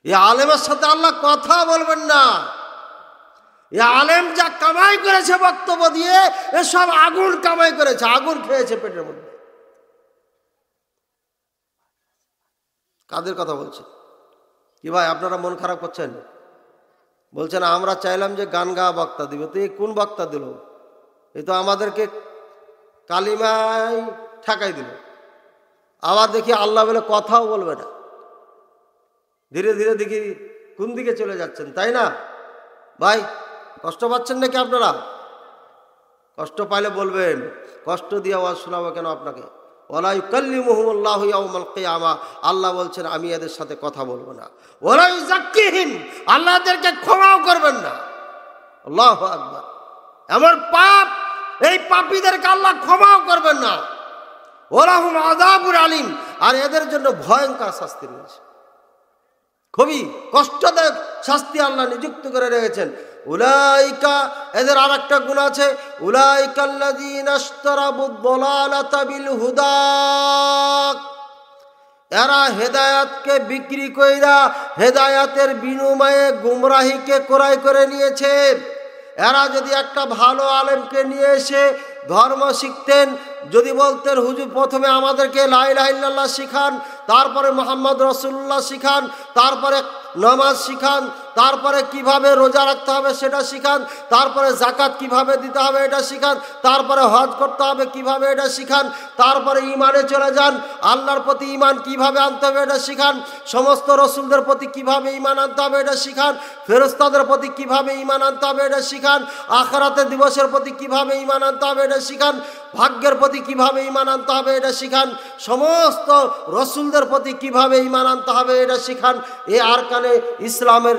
এই আলেমের সাথে আল্লাহ কথা বলবেন না। এই আলেম যা কামাই করেছে বক্তব্য দিয়ে, এসব আগুন কামাই করেছে, আগুন খেয়েছে পেটের মধ্যে। কাদের কথা বলছে? কি ভাই আপনারা মন খারাপ করছেন? বলছেন আমরা চাইলাম যে গান গাওয়া বক্তা দিবে, তো এই কোন বক্তা দিল? এই তো আমাদেরকে কালিমায় ঠেকাই দিল। আবার দেখি আল্লাহ বলে কথাও বলবে না। ধীরে ধীরে দেখি কোন দিকে চলে যাচ্ছেন, তাই না ভাই? কষ্ট পাচ্ছেন নাকি আপনারা? কষ্ট পাইলে বলবেন, কষ্ট দিয়ে আওয়াজ শোনাবো কেন আপনাকে? ওয়ালা ইউকাল্লিমুহুমুল্লাহু ইয়াওমাল কিয়ামা, আল্লাহ বলছেন আমি এদের সাথে কথা বলবো না। ওয়ালা ইউযাক্কিহিম, আল্লাহ এদেরকে ক্ষমাও করবেন না। আল্লাহু আকবার। এমন পাপ, এই পাপীদেরকে আল্লাহ ক্ষমাও করবেন না। ওয়ালাহুম আযাবুন আলীম, আর এদের জন্য ভয়ঙ্কর শাস্তি রয়েছে। খুবই কষ্টদায়ক শাস্তি আল্লাহ নিযুক্ত করে রেখেছেন। উলাইকা, এদের আর একটা গুণ আছে, উলাইকাল্লাযীনা ইশতারাবুদ দালালাতা বিল হুদা, এরা হেদায়াতকে বিক্রি কইরা হেদায়াতের বিনিময়ে গুমরাহিকে ক্রয় করে নিয়েছে। এরা যদি একটা ভালো আলেমকে নিয়ে এসে ধর্ম শিখতেন, যদি বলতেন হুজুর প্রথমে আমাদেরকে লা ইলাহা ইল্লাল্লাহ শিখান, তারপরে মুহাম্মদ রাসূলুল্লাহ শিখান, তারপরে নামাজ শিখান, তারপরে কিভাবে রোজা রাখতে হবে সেটা শিখান, তারপরে যাকাত কিভাবে দিতে হবে এটা শিখান, তারপরে হজ করতে হবে কিভাবে এটা শিখান, তারপরে ঈমানে চলে যান, আল্লাহর প্রতি ঈমান কিভাবে আনতে হবে এটা শিখান, সমস্ত রাসূলদের প্রতি কিভাবে ঈমান আনতে হবে এটা শিখান, ফেরেশতাদের প্রতি কিভাবে ঈমান আনতে হবে এটা শিখান, আখিরাতের দিবসের প্রতি কিভাবে ঈমান আনতে হবে এটা শিখান, ভাগ্যের প্রতি কিভাবে ঈমান আনতে হবে এটা শিখান, সমস্ত রাসূলদের প্রতি কিভাবে ঈমান আনতে হবে এটা শিখান। এই আরকানে ইসলামের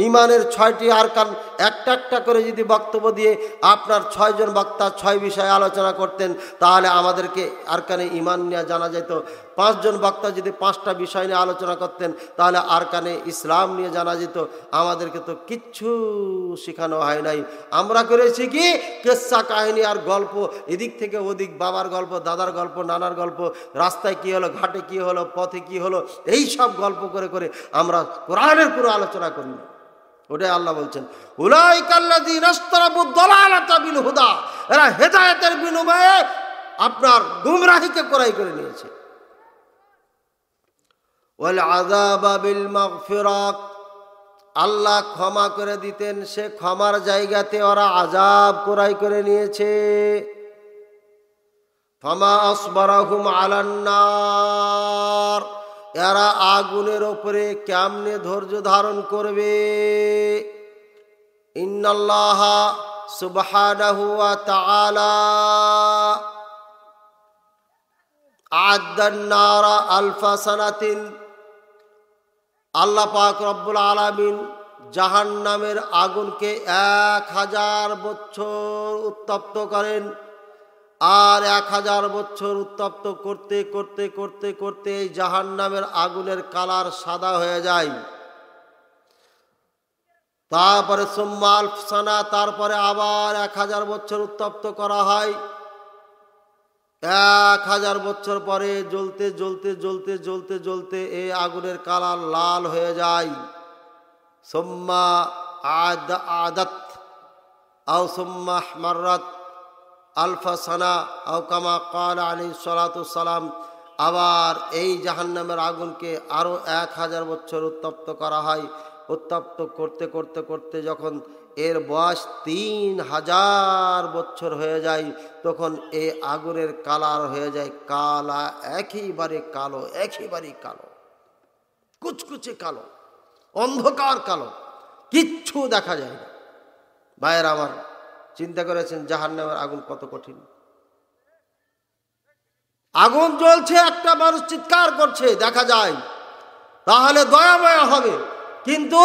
ঈমানের 6টি আরকান একটা একটা করে যদি বক্তব্য দিয়ে আপনার 6 জন বক্তা 6 বিষয়ে আলোচনা করতেন, তাহলে আমাদেরকে আরকানে ঈমান নিয়ে জানা যেত। 5 জন বক্তা যদি 5টা বিষয় নিয়ে আলোচনা করতেন, তাহলে আরকানে ইসলাম নিয়ে জানা যেত। আমাদেরকে তো কিচ্ছু শেখানো হয় নাই। আমরা করেছি কি কিসসা কাহিনী আর গল্প, এদিক থেকে ওদিক, বাবার গল্প, দাদার গল্প, নানার গল্প, রাস্তায় কি হলো, ঘাটে কি হলো, পথে কি হলো, এই সব গল্প করে করে আমরা কোরআনের কোনো আলোচনা করি না। ওটাই আল্লাহ বলছেন উলাইকাল্লাযীনা ইশতারাবুদ দালালাতা বিল হুদা, এরা হেদায়েতের বিনিময়ে আপনার গুমরাহিকে ক্রয় করে নিয়েছে। ওয়াল আযাবা বিল মাগফিরাত, আল্লাহ ক্ষমা করে দিতেন, সে ক্ষমার জায়গাতে ওরা আযাব ক্রয় করে নিয়েছে। ফামা আসবারাহুম আলান নার, এরা আগুনের ওপরে কেমনে ধৈর্য ধারণ করবে। ইন্নাল্লাহা সুবহানাহু ওয়া তাআলা আ'আদ্দান নারা আলফা সানাতিন, আল্লাহ পাক রব্বুল আলামিন জাহান্নামের আগুনকে 1000 বছর উত্তপ্ত করেন। আর 1000 বছর উত্তপ্ত করতে করতে করতে করতে এই জাহান্নামের আগুনের কালার সাদা হয়ে যায়। তারপরে সুম্মা আলফ সানা, তারপরে আবার 1000 বছর উত্তপ্ত করা হয়। 1000 বছর পরে জ্বলতে জ্বলতে জ্বলতে জ্বলতে জ্বলতে এই আগুনের কালার লাল হয়ে যায়। সুম্মা আদাত আও সুম্মা আহমারাত আলফা সানা আও কামা ক্বালা আলাইহিস সালাতু সালাম, আবার এই জাহান্নামের আগুনকে আরও 1000 বছর উত্তপ্ত করা হয়। উত্তপ্ত করতে করতে করতে যখন এর বয়স 3000 বছর হয়ে যায়, তখন এই আগুনের কালার হয়ে যায় কালা, একেবারে কালো, একেবারে কালো, কুচকুচে কালো, অন্ধকার কালো, কিচ্ছু দেখা যায় না। ভাইয়েরা আমার, চিন্তা করেছেন জাহান্নামের আগুন কত কঠিন। আগুন জ্বলছে, একটা মানুষ চিৎকার করছে দেখা যায়, তাহলে দয়া মায়া হবে। কিন্তু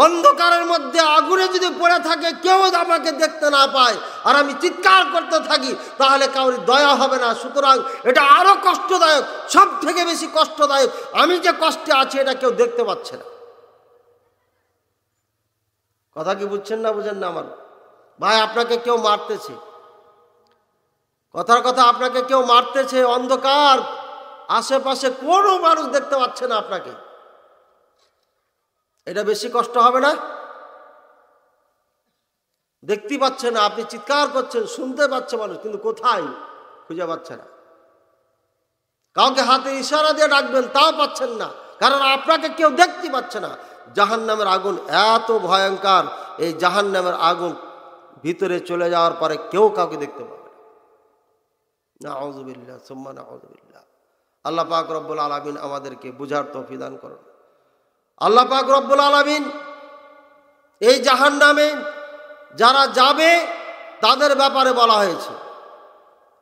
অন্ধকারের মধ্যে আগুনে যদি পড়ে থাকে, কেউ আমাকে দেখতে না পায়, আর আমি চিৎকার করতে থাকি, তাহলে কাউরি দয়া হবে না। সুতরাং এটা আরো কষ্টদায়ক, সব থেকে বেশি কষ্টদায়ক। আমি যে কষ্টে আছি এটা কেউ দেখতে পাচ্ছে না। কথা কি বুঝছেন না বুঝেন না আমার ভাই? আপনাকে কেউ মারতেছে, কথার কথা, আপনাকে কেউ মারতেছে, অন্ধকার, আশেপাশে কোনো মানুষ দেখতে পাচ্ছে না আপনাকে, এটা বেশি কষ্ট হবে না? দেখতে পাচ্ছে না, আপনি চিৎকার করছেন, শুনতে পাচ্ছে মানুষ, কিন্তু কোথায় খুঁজে পাচ্ছে না। কাউকে হাতে ইশারা দিয়ে ডাকবেন, তাও পাচ্ছেন না। কারণ আপনাকে কেউ দেখতে পাচ্ছে না। জাহান্নামের আগুন এত ভয়ঙ্কর, এই জাহান্নামের আগুন ভিতরে চলে যাওয়ার পরে কেউ কাউকে দেখতে পাবে না। নাউযুবিল্লাহ সুম্মা নাউযুবিল্লাহ। আল্লাহ পাক রব্বুল আলামিন আমাদেরকে বুঝার তৌফিক দান করুন। আল্লাহ পাক রব্বুল আলামিন এই জাহান্নামে যারা যাবে তাদের ব্যাপারে বলা হয়েছে,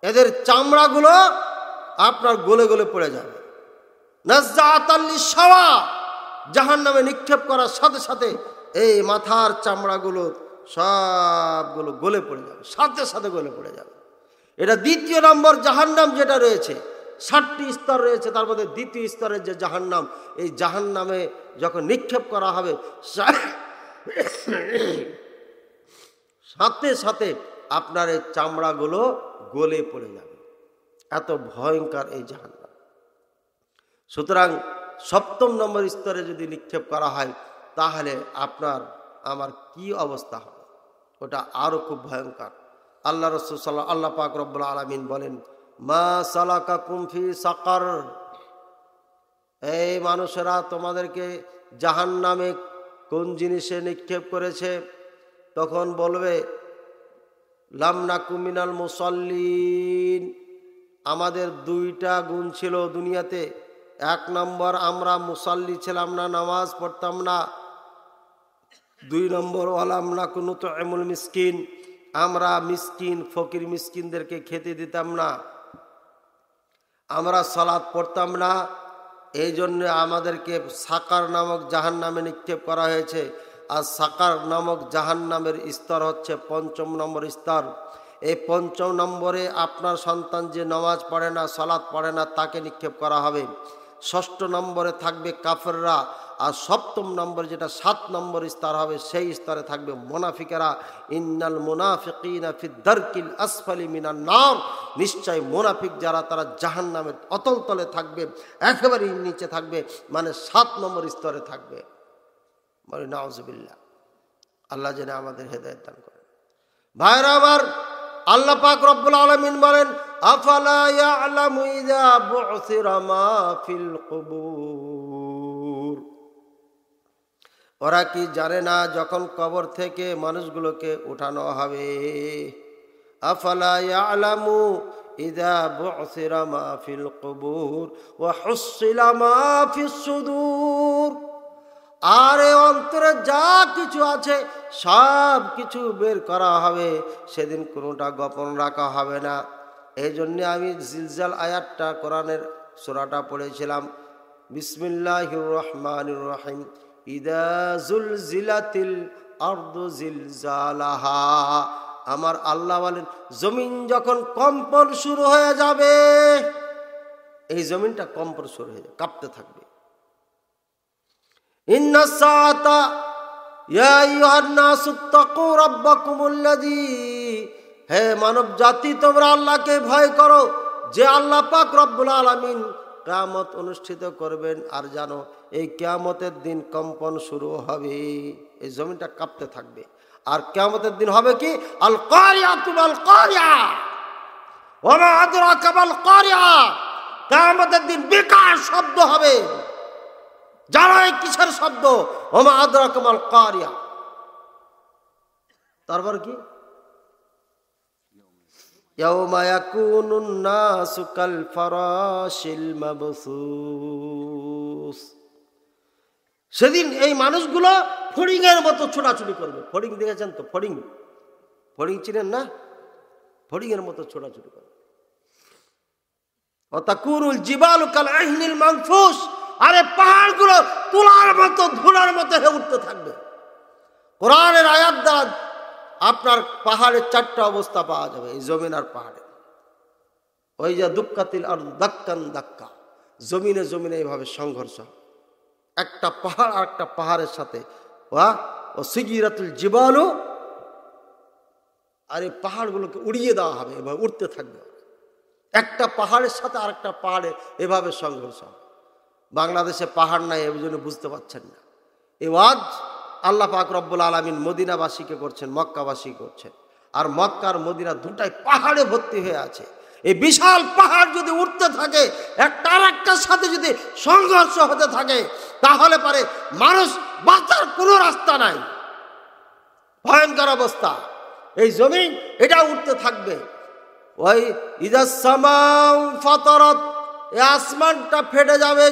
এদের চামড়াগুলো আপনার গলে গলে পড়ে যাবে। নাজ্জাআতাল লিশাওয়া, জাহান্নামে নিক্ষেপ করার সাথে সাথে এই মাথার চামড়াগুলো সবগুলো গলে পড়ে যাবে, সাথে সাথে গলে পড়ে যাবে। এটা দ্বিতীয় নম্বর জাহান্নাম যেটা রয়েছে। 7টি স্তর রয়েছে, তার মধ্যে দ্বিতীয় স্তরের যে জাহান্নাম, এই জাহান্নামে যখন নিক্ষেপ করা হবে সাথে সাথে আপনার এই চামড়াগুলো গলে পড়ে যাবে। এত ভয়ঙ্কর এই জাহান্নাম। সুতরাং 7ম নম্বর স্তরে যদি নিক্ষেপ করা হয় তাহলে আপনার আমার কি অবস্থা হবে, ওটা আরো খুব ভয়ঙ্কর। আল্লাহ রাসূল আল্লাহ পাক রব্বুল আলামিন বলেন, মা সালাকাকুম ফি সাকার, এই মানুষেরা তোমাদেরকে জাহান্নামে কোন জিনিসে নিক্ষেপ করেছে? তখন বলবে, লাম নাকু মিনাল মুসাল্লিন, আমাদের 2টা গুণ ছিল দুনিয়াতে। 1 নম্বর, আমরা মুসাল্লি ছিলাম না, নামাজ পড়তাম না। 2 নম্বর, ওয়ালাম নাকু নুতইমুল মিসকিন, আমরা মিসকিন ফকির মিসকিনদেরকে খেতে দিতাম না, আমরা সালাত পড়তাম না। এই জন্য আমাদেরকে সাকার নামক জাহান্নামে নিক্ষেপ করা হয়েছে। আর সাকার নামক জাহান্নামের স্তর হচ্ছে 5ম নম্বর স্তর। এই 5ম নম্বরে আপনার সন্তান যে নামাজ পড়ে না, সালাত পড়ে না, তাকে নিক্ষেপ করা হবে। 6ষ্ঠ নম্বরে থাকবে কাফেররা। আর 7ম নম্বর যেটা 7 নম্বর স্তর হবে, সেই স্তরে থাকবে মুনাফিকেরা। ইন্নাল মুনাফিকিনা ফি দারকিল আসফালি মিনান নার, নিশ্চয় মুনাফিক যারা তারা জাহান্নামের অতল তলে থাকবে, একেবারে নিচে থাকবে, মানে 7 নম্বর স্তরে থাকবে। বলি নাউযুবিল্লাহ। আল্লাহ যেন আমাদের হেদায়েত দান করেন। ভাইরা আমার, আল্লাহ পাক রব্বুল আলামিন বলেন, আফালা ইয়ালামু ইযা বু'সিরা মা ফিল কুবুর, ওরা কি জানে না যখন কবর থেকে মানুষগুলোকে উঠানো হবে? আফালা ইয়ালামু ইযা বু'সিরা মা ফিল কুবুর ওয়া হুসিলা মা ফিস সুদূর, আর অন্তরে যা কিছু আছে সব কিছু বের করা হবে, সেদিন কোনোটা গোপন রাখা হবে না। এই জন্য আমি জিলজাল আয়াতটা কোরআনের সূরাটা পড়েছিলাম, বিসমিল্লাহির রহমানির রহিম, ইদা জুলজিলাতিল আরদু জিলজালাহা। আমার আল্লাহ বলেন, জমিন যখন কম্পন শুরু হয়ে যাবে, এই জমিনটা কম্পন শুরু হয়ে যাবে, কাঁপতে থাকবে। ইন্না সাআতা ইয়া আইয়ুহান নাসু তাকু রাব্বাকুমুল্লাযী, হে মানব জাতি তোমরা আল্লাহকে ভয় করো, যে আল্লাহ পাক রব্বুল আলামিন কিয়ামত অনুষ্ঠিত করবেন। আর জানো এই কিয়ামতের দিন কম্পন শুরু হবে, এই জমিনটা কাঁপতে থাকবে। আর কিয়ামতের দিন হবে কি? আল কারিয়াতু মাল কারিয়া ওয়া মা আদরাকা মাল কারিয়া, কিয়ামতের দিন বিকট শব্দ হবে। জানো এই কিসের শব্দ? ওয়া মা আদরাকা মাল কারিয়া। তারপর কি? ইয়াউমা ইয়াকুনুন নাসু কাল ফারাশিল মাবসুস, সেদিন এই মানুষগুলো ফড়িংয়ের মতো ছোটাছুটি করবে। ফড়িং দেখেছেন তো? ফড়িং, ফড়িং চিনেন না? ফড়িংয়ের মতো ছোটাছুটি করবে। ওয়া তাকুনুল জিবালু কাল আহিনিল মানফুস, আরে পাহাড়গুলো তুলার মতো ধুলার মতো হয়ে উঠতে থাকবে। কোরআনের আয়াত দ্বারা আপনার পাহাড়ের 4টা অবস্থা পাওয়া যাবে, এই জমিন আর পাহাড়ে। ওই যে দুক্কাতিল আর দাক্কান দাক্কা, জমিনে জমিনে এইভাবে সংঘর্ষ, একটা পাহাড় আর একটা পাহাড়ের সাথে। ও সিগিরাতুল জিবালু, আর এই পাহাড়গুলোকে উড়িয়ে দেওয়া হবে, এভাবে উঠতে থাকবে। একটা পাহাড়ের সাথে আর একটা পাহাড়ে এভাবে সংঘর্ষ। বাংলাদেশে পাহাড় নাই, এই জন্য বুঝতে পারছেন না। এই ওয়াজ আল্লাহ পাক রব্বুল আলামিন মদিনাবাসীকে করছেন, মক্কাবাসী করছেন। আর মক্কা আর মদিনা দুটাই পাহাড়ে ভর্তি হয়ে আছে। এই বিশাল পাহাড় যদি উঠতে থাকে, একটা আর একটার সাথে যদি সংঘর্ষ হতে থাকে, তাহলে পারে মানুষ বাঁচার কোনো রাস্তা নাই। ভয়ঙ্কর অবস্থা। এই জমিন এটা উঠতে থাকবে। ওই ইদাস সামাউ ফাতারাত, এই আসমানটা ফেটে যাবে।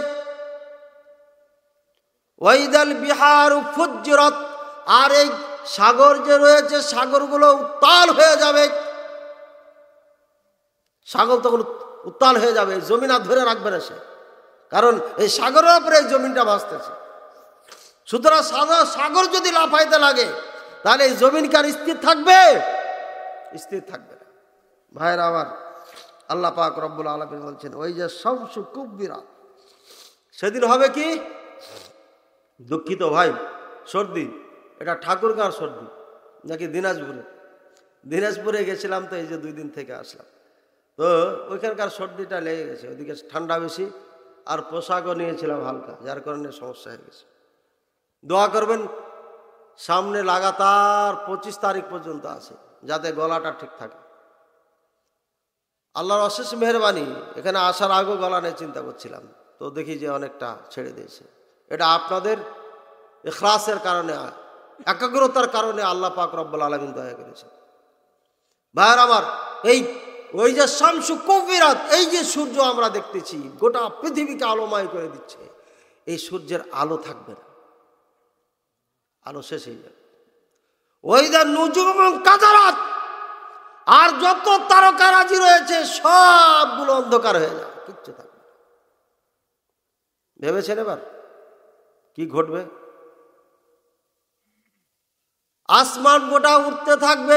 ওয়াইদাল বিহারু ফুজ্জিরাত, আর এই সাগর যে রয়েছে সাগরগুলো উত্তাল হয়ে যাবে। সাগর তখন উত্তাল হয়ে যাবে, জমিন আর ধরে রাখবে না সে, কারণ এই সাগরের উপরে এই জমিনটা ভাসতেছে। সুতরাং সাগর যদি লাফাইতে লাগে, তাহলে এই জমিন কি আর স্থির থাকবে? স্থির থাকবে না। ভাইরা আমার, আল্লাহ পাক রব্বুল আলামিন বলছেন ওই যে শামসু কুব্বিরাত, সেদিন হবে কি? দুঃখিত ভাই, সর্দি, এটা ঠাকুরগাঁর সর্দি নাকি দিনাজপুরে গেছিলাম তো, এই যে 2 দিন থেকে আসলাম, তো ওইখানকার সর্দিটা লেগে গেছে। ওইদিকে ঠান্ডা বেশি, আর পোশাকও নিয়েছিলাম হালকা, যার কারণে সমস্যা হয়ে গেছে। দোয়া করবেন, সামনে লাগাতার 25 তারিখ পর্যন্ত আছে, যাতে গলাটা ঠিক থাকে। আল্লাহর অশেষ মেহরবানি, এখানে আসার আগেও গলা নিয়ে চিন্তা করছিলাম, তো দেখি যে অনেকটা ছেড়ে দিয়েছে। এটা আপনাদের ইখলাসের কারণে, একাগ্রতার কারণে আল্লাহ পাক রব্বুল আলামিন দয়া করেছে। ভাইয়ের আমার, ওই যে শামসু কুব্বিরাত, এই যে সূর্য আমরা দেখতেছি গোটা পৃথিবীকে আলোময় করে দিচ্ছে, এই সূর্যের আলো থাকবে না, আলো শেষ হয়ে যাবে। ওই যে নুজুম কাদারাত, আর যত তারকারাজি রয়েছে সবগুলো অন্ধকার হয়ে যাবে, কিচ্ছু থাকবে না। ভেবেছেন এবার কি ঘটবে? আসমান গোটা উঠতে থাকবে,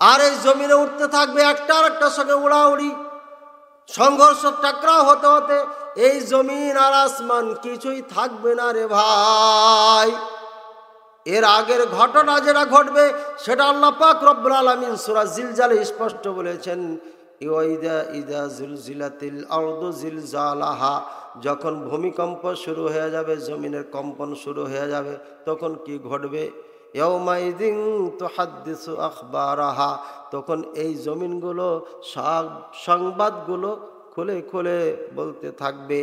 আর এই জমিনে উঠতে থাকবে, একটা আর একটার সঙ্গে উড়াউড়ি, সংঘর্ষ, টাকরাও হতে হতে এই জমিন আর আসমান কিছুই থাকবে না রে ভাই। এর আগের ঘটনা যেটা ঘটবে সেটা আল্লাহ পাক রব্বুল আলামিন সূরা জিলজালে স্পষ্ট বলেছেন, ইদা জুলজিলাতিল আরদু জিলজালাহা, যখন ভূমিকম্প শুরু হয়ে যাবে, জমিনের কম্পন শুরু হয়ে যাবে, তখন কি ঘটবে? ইয়াউমাইযিন তুহাদ্দিসু আখবারাহা, তখন এই জমিনগুলো সব সংবাদগুলো খুলে খুলে বলতে থাকবে।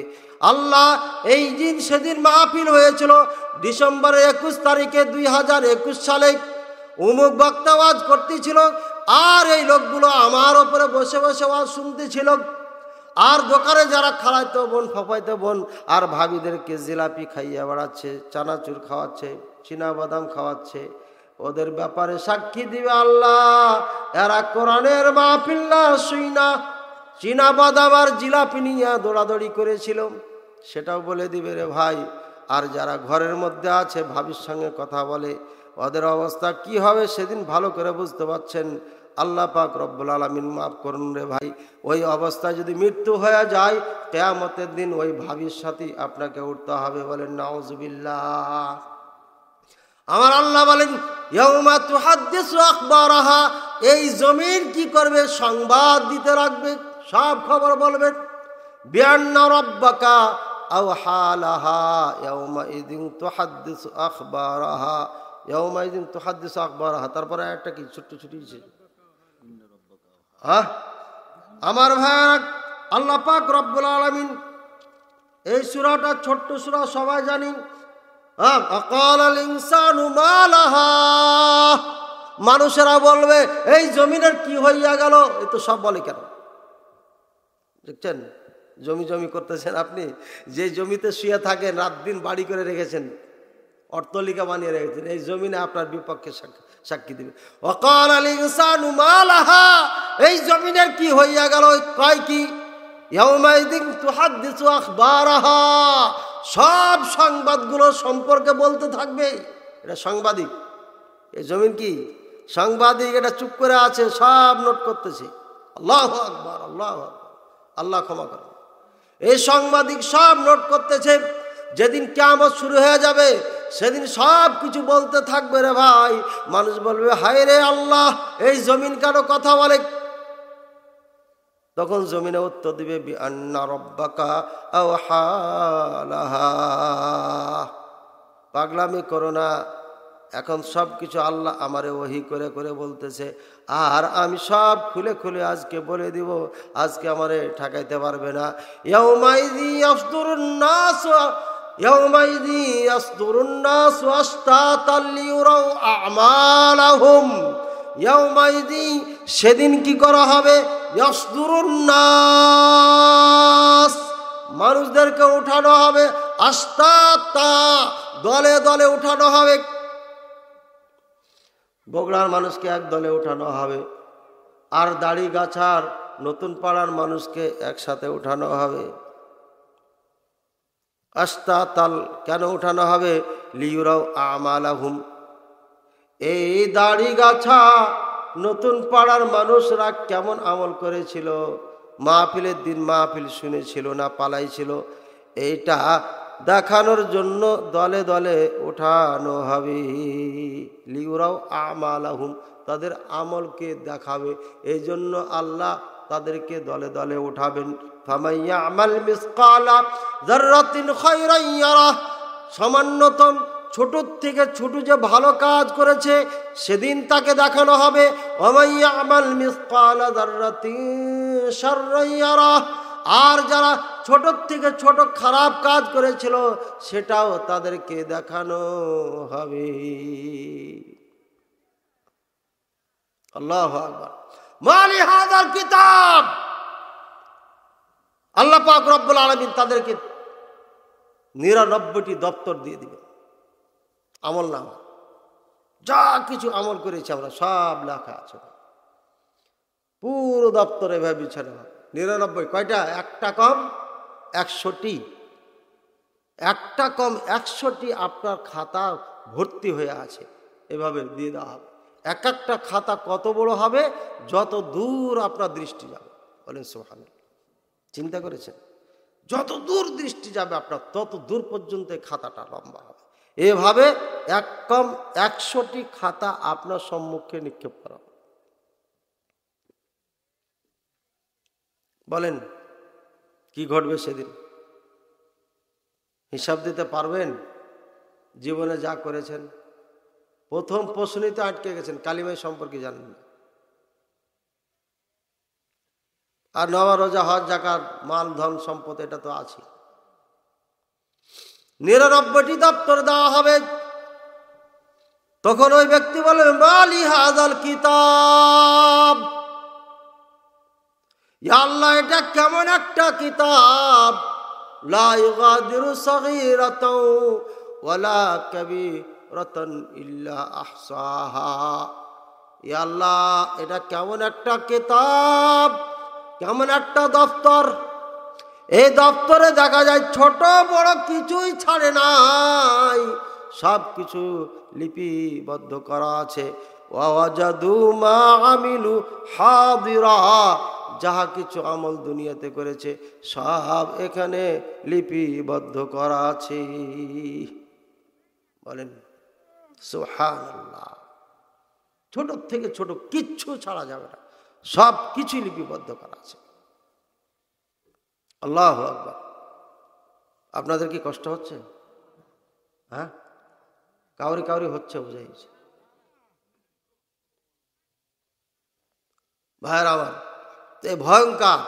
আল্লাহ এই দিন সেদিন মাহফিল হয়েছিল ডিসেম্বরের 21 তারিখে 2021 সালে, অমুক বক্তা ওয়াজ করতেছিল, আর এই লোকগুলো আমার ওপরে বসে বসে ওয়াজ শুনতেছিল, আর দোকানে যারা খালাইতো বোন, ফাফাইতো বোন আর ভাবিদেরকে জিলাপি খাইয়ে বেড়াচ্ছে, চানাচুর খাওয়াচ্ছে, চীনাবাদাম খাওয়াচ্ছে, ওদের ব্যাপারে সাক্ষী দিবে আল্লাহ, এরা কোরআনের মাহফিল না শুইনা চীনাবাদাম আর জিলাপি নিয়ে দৌড়াদৌড়ি করেছিল, সেটাও বলে দিবে রে ভাই। আর যারা ঘরের মধ্যে আছে, ভাবির সঙ্গে কথা বলে, ওদের অবস্থা কি হবে সেদিন ভালো করে বুঝতে পারছেন। আল্লাহ পাক রব্বুল আলামিন মাফ করুন রে ভাই। ওই অবস্থায় যদি মৃত্যু হয়ে যায়, কিয়ামতের দিন ওই ভাবির সাথে আপনাকে উঠতে হবে, বলেন নাউজুবিল্লাহ। আমার আল্লাহ বলেন ইয়াউমা তুহাদ্দিসু আখবারাহা, এই জমিন কি করবে? সংবাদ দিতে রাখবে, সব খবর বলবেন। বিআন্না রাব্বাকা আওহালাহা ইয়াউমাইযিন তুহাদ্দিসু আখবারাহা, ইয়াউমাইযিন তুহাদ্দিসু আখবারাহা। তারপরে একটা কি ছোট্ট ছুটিছে, আমার ভাইরা, আল্লাহ পাক রব্বুল আলামিন এই সূরাটা ছোট্ট সূরা, সবাই জানি। আকালাল ইনসানু মা লাহা, মানুষেরা বলবে এই জমিনের কি হইয়া গেল? এই তো সব বলে কেন? দেখছেন জমি জমি করতেছেন আপনি, যে জমিতে শুয়ে থাকেন, রাত দিন বাড়ি করে রেখেছেন, অট্টালিকা বানিয়ে রেখেছেন, এই জমিনে আপনার বিপক্ষে সাক্ষী দিবে। ওয়াকালাল ইনসানু মা লাহা, এই জমিনের কি হইয়া গেল? কয় কি? ইয়াউমাইযিন তুহাদ্দিসু আখবারাহা, সব সংবাদগুলো সম্পর্কে বলতে থাকবে। এটা সাংবাদিক, এই জমিন কি সাংবাদিক? এটা চুপ করে আছে, সব নোট করতেছে। আল্লাহু আকবার, আল্লাহু আকবার, আল্লাহ ক্ষমা করুন। এই সাংবাদিক সব নোট করতেছে। যেদিন কিয়ামত শুরু হয়ে যাবে, সেদিন সব কিছু বলতে থাকবে রে ভাই। মানুষ বলবে হায় রে আল্লাহ, এই জমিন কেন কথা বলে? তখন জমিনে উত্তর দিবে বিআন্না রাব্বাকা আওহালাহা। পাগলামি করো না, এখন সব কিছু আল্লাহ আমারে ওহী করে করে বলতেছে, আর আমি সব খুলে খুলে আজকে বলে দিব, আজকে আমারে ঠকাইতে পারবে না। ইয়াউমাইযি ইয়াসদুরুন নাস ইয়াউমাইযি ইয়াসদুরুন নাস আশতাতাল লিয়ুরাউ আমালাহুম। ইয়াউমাইযি সেদিন কি করা হবে? ইয়াসদুরুন নাস মানুষদেরকে উঠানো হবে, আশতাতা দলে দলে উঠানো হবে। বগুড়ার মানুষকে এক দলে উঠানো হবে, আর দাড়ি গাছার নতুন পাড়ার মানুষকে একসাথে উঠানো হবে। আশতাতাল কেন উঠানো হবে? লিয়ুরাউ আমালাহুম। এই দাড়ি গাছা নতুন পাড়ার মানুষরা কেমন আমল করেছিল, মাহফিলের দিন মাহফিল শুনেছিল না পালাইছিল, এইটা দেখানোর জন্য দলে দলে উঠানো হবে। লিয়ুরাউ আমালাহুম, তাদের আমলকে দেখাবে, এই জন্য আল্লাহ তাদেরকে দলে দলে উঠাবেন। ফামাইয়া আমাল মিসকালা যাররাতিন খায়রান ইয়ারাহ, সামান্যতম ছোট থেকে ছোট যে ভালো কাজ করেছে সেদিন তাকে দেখানো হবে। ওয়ামাইয়া আমাল মিসকালা যাররাতিন শাররান ইয়ারাহ, আর যারা ছোট থেকে ছোট খারাপ কাজ করেছিল সেটাও তাদেরকে দেখানো হবে। আল্লাহু আকবার। মালি হাযাল কিতাব, আল্লাহ পাক রব্বুল আলামিন তাদেরকে 99টি দপ্তর দিয়ে দিবেন, আমল নামা, যা কিছু আমল করেছি আমরা সব লেখা আছে, পুরো দপ্তর এভাবে বিছানো হয়। 99 কয়টা? একটা কম 100টি, একটা কম 100টি আপনার খাতা ভর্তি হয়ে আছে, এভাবে দিয়ে দেওয়া হবে। এক একটা খাতা কত বড় হবে? যত দূর আপনার দৃষ্টি যাবে। বলেন সুবহানাল্লাহ। চিন্তা করেছেন? যত দূর দৃষ্টি যাবে আপনার তত দূর পর্যন্ত খাতাটা লম্বা হবে। এভাবে এক কম 100টি খাতা আপনার সম্মুখে নিক্ষেপ করা হবে। বলেন কি ঘটবে সেদিন? হিসাব দিতে পারবেন? জীবনে যা করেছেন, প্রথম প্রশ্নই তো আটকে গেছেন, কালিমায় সম্পর্কে জানেন না। আর নামাজ রোজা হজ যাকাত মাল ধন সম্পদ এটা তো আছে। 99টি দপ্তর দেওয়া হবে। তখন ওই ব্যক্তি বলে, মালি হাযাল কিতাব, ইয়া আল্লাহ এটা কেমন একটা কিতাব, লা ইউগাদিরু সাগীরাতাও ওয়ালা কাবীরাতান ইল্লা আহসাহা। ইয়া আল্লাহ এটা কেমন একটা কিতাব, কেমন একটা দপ্তর, এই দপ্তরে দেখা যায় ছোট বড় কিছুই ছাড়ে নাই, সব কিছু লিপিবদ্ধ করা আছে। ওয়াজাদু মা আমিলু হাদিরা, যাহা কিছু আমল দুনিয়াতে করেছে সব এখানে লিপিবদ্ধ করা আছে। বলেন সুবহানাল্লাহ। ছোট থেকে ছোট কিচ্ছু ছাড়া যাবে না, সব কিছু লিপিবদ্ধ করা আছে। আল্লাহু আকবার। আপনাদের কি কষ্ট হচ্ছে? হ্যাঁ, কাউরি কাউরি হচ্ছে, বুঝাইছে। ভাইয়ের আমার, এই ভয়ঙ্কর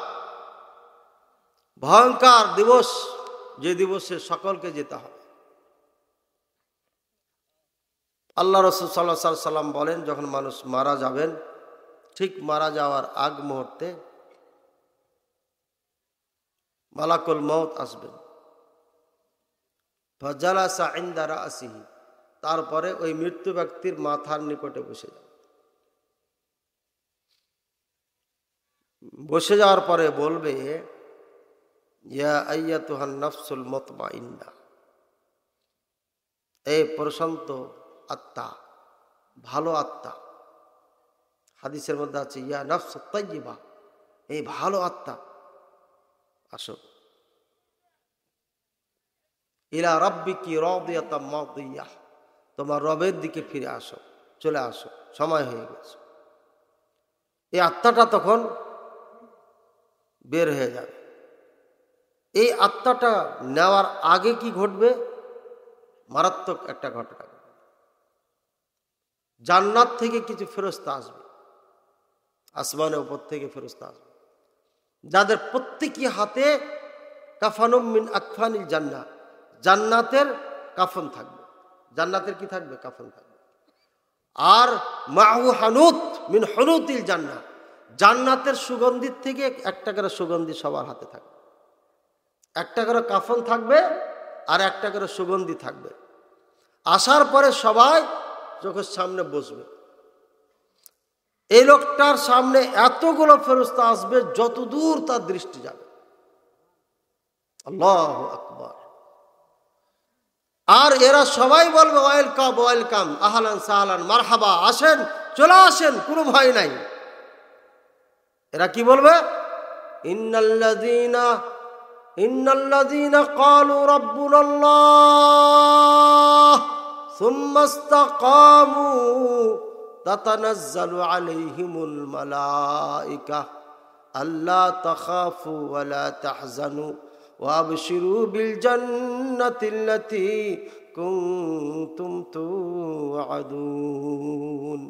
ভয়ঙ্কর দিবস, যে দিবসে সকলকে যেতে হবে। আল্লাহ রাসূল সাল্লাল্লাহু আলাইহি সাল্লাম বলেন, যখন মানুষ মারা যাবেন, ঠিক মারা যাওয়ার আগ মুহূর্তে মালাকুল মউত আসবেন। ফাজালাসা ইনদা রাসিহি, তারপরে ওই মৃত্যু ব্যক্তির মাথার নিকটে বসে যাবে। বসে যাওয়ার পরে বলবে, ইয়া আইয়াতুহান নাফসুল মুতমাইন্না, এই প্রশান্ত আত্মা, ভালো আত্মা। হাদিসের মধ্যে আছে ইয়া নাফসু তাইয়্যিবা, এই ভালো আত্মা আসো। ইলা রাব্বিকি রাদিয়াতাম মাদিয়াহ, তোমার রবের দিকে ফিরে আসো, চলে আসো, সময় হয়ে গেছে। এই আত্মাটা তখন বের হয়ে যাবে। এই আত্মাটা নেওয়ার আগে কি ঘটবে? মারাত্মক একটা ঘটনা। জান্নাত থেকে কিছু ফেরেশতা আসবে, আসমানের উপর থেকে ফেরেশতা আসবে, যাদের প্রত্যেকই হাতে কাফানুম মিন আকফানিল জান্নাহ, জান্নাতের কাফন থাকবে। জান্নাতের কি থাকবে? কাফন থাকবে। আর মাহু হানুত মিন হুনুতিল জান্নাহ, জান্নাতের সুগন্ধির থেকে একটা করে সুগন্ধি সবার হাতে থাকবে। একটা করে কাফন থাকবে আর একটা করে সুগন্ধি থাকবে। আসার পরে সবাই চোখের সামনে বসবে। এই লোকটার সামনে এতগুলো ফেরেশতা আসবে যতদূর তার দৃষ্টি যাবে। আল্লাহু আকবার। আর এরা সবাই বলবে ওয়েলকাম ওয়েলকাম, আহলান সাহলান, মারহাবা, আসেন, চলে আসেন, কোনো ভয় নাই। এরা কি বলবে? ইন্নাল্লাযীনা ক্বালু রাব্বুনাল্লাহ সুম্মা ইসতাকামু তাতানাজ্জালু আলাইহিমুল মালায়েকা আল্লা তাখাফু ওয়া লা তাহজানু ওয়া আবশিরু বিল জান্নাতিল্লাতী কুনতুম তুআদুন।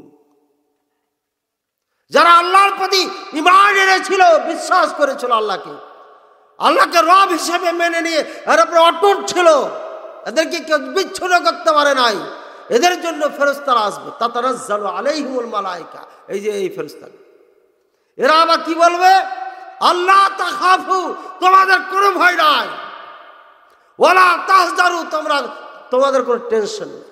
যারা আল্লাহর প্রতি ঈমান এনেছিল, বিশ্বাস করেছিল, আল্লাহকে রব হিসেবে মেনে নিয়ে এর উপরে অটুট ছিল, এদেরকে কেউ বিচ্ছিন্ন করতে পারে নাই, এদের জন্য ফেরেশতারা আসবে। তাতানাজ্জালু আলাইহিমুল মালায়েকা, এই যে এই ফেরেশতা, এরা আবার কি বলবে? আল্লাহ তাখাফু, তোমাদের কোনো ভয় নাই, ওয়ালা তাহজানু, তোমাদের কোনো টেনশন নেই।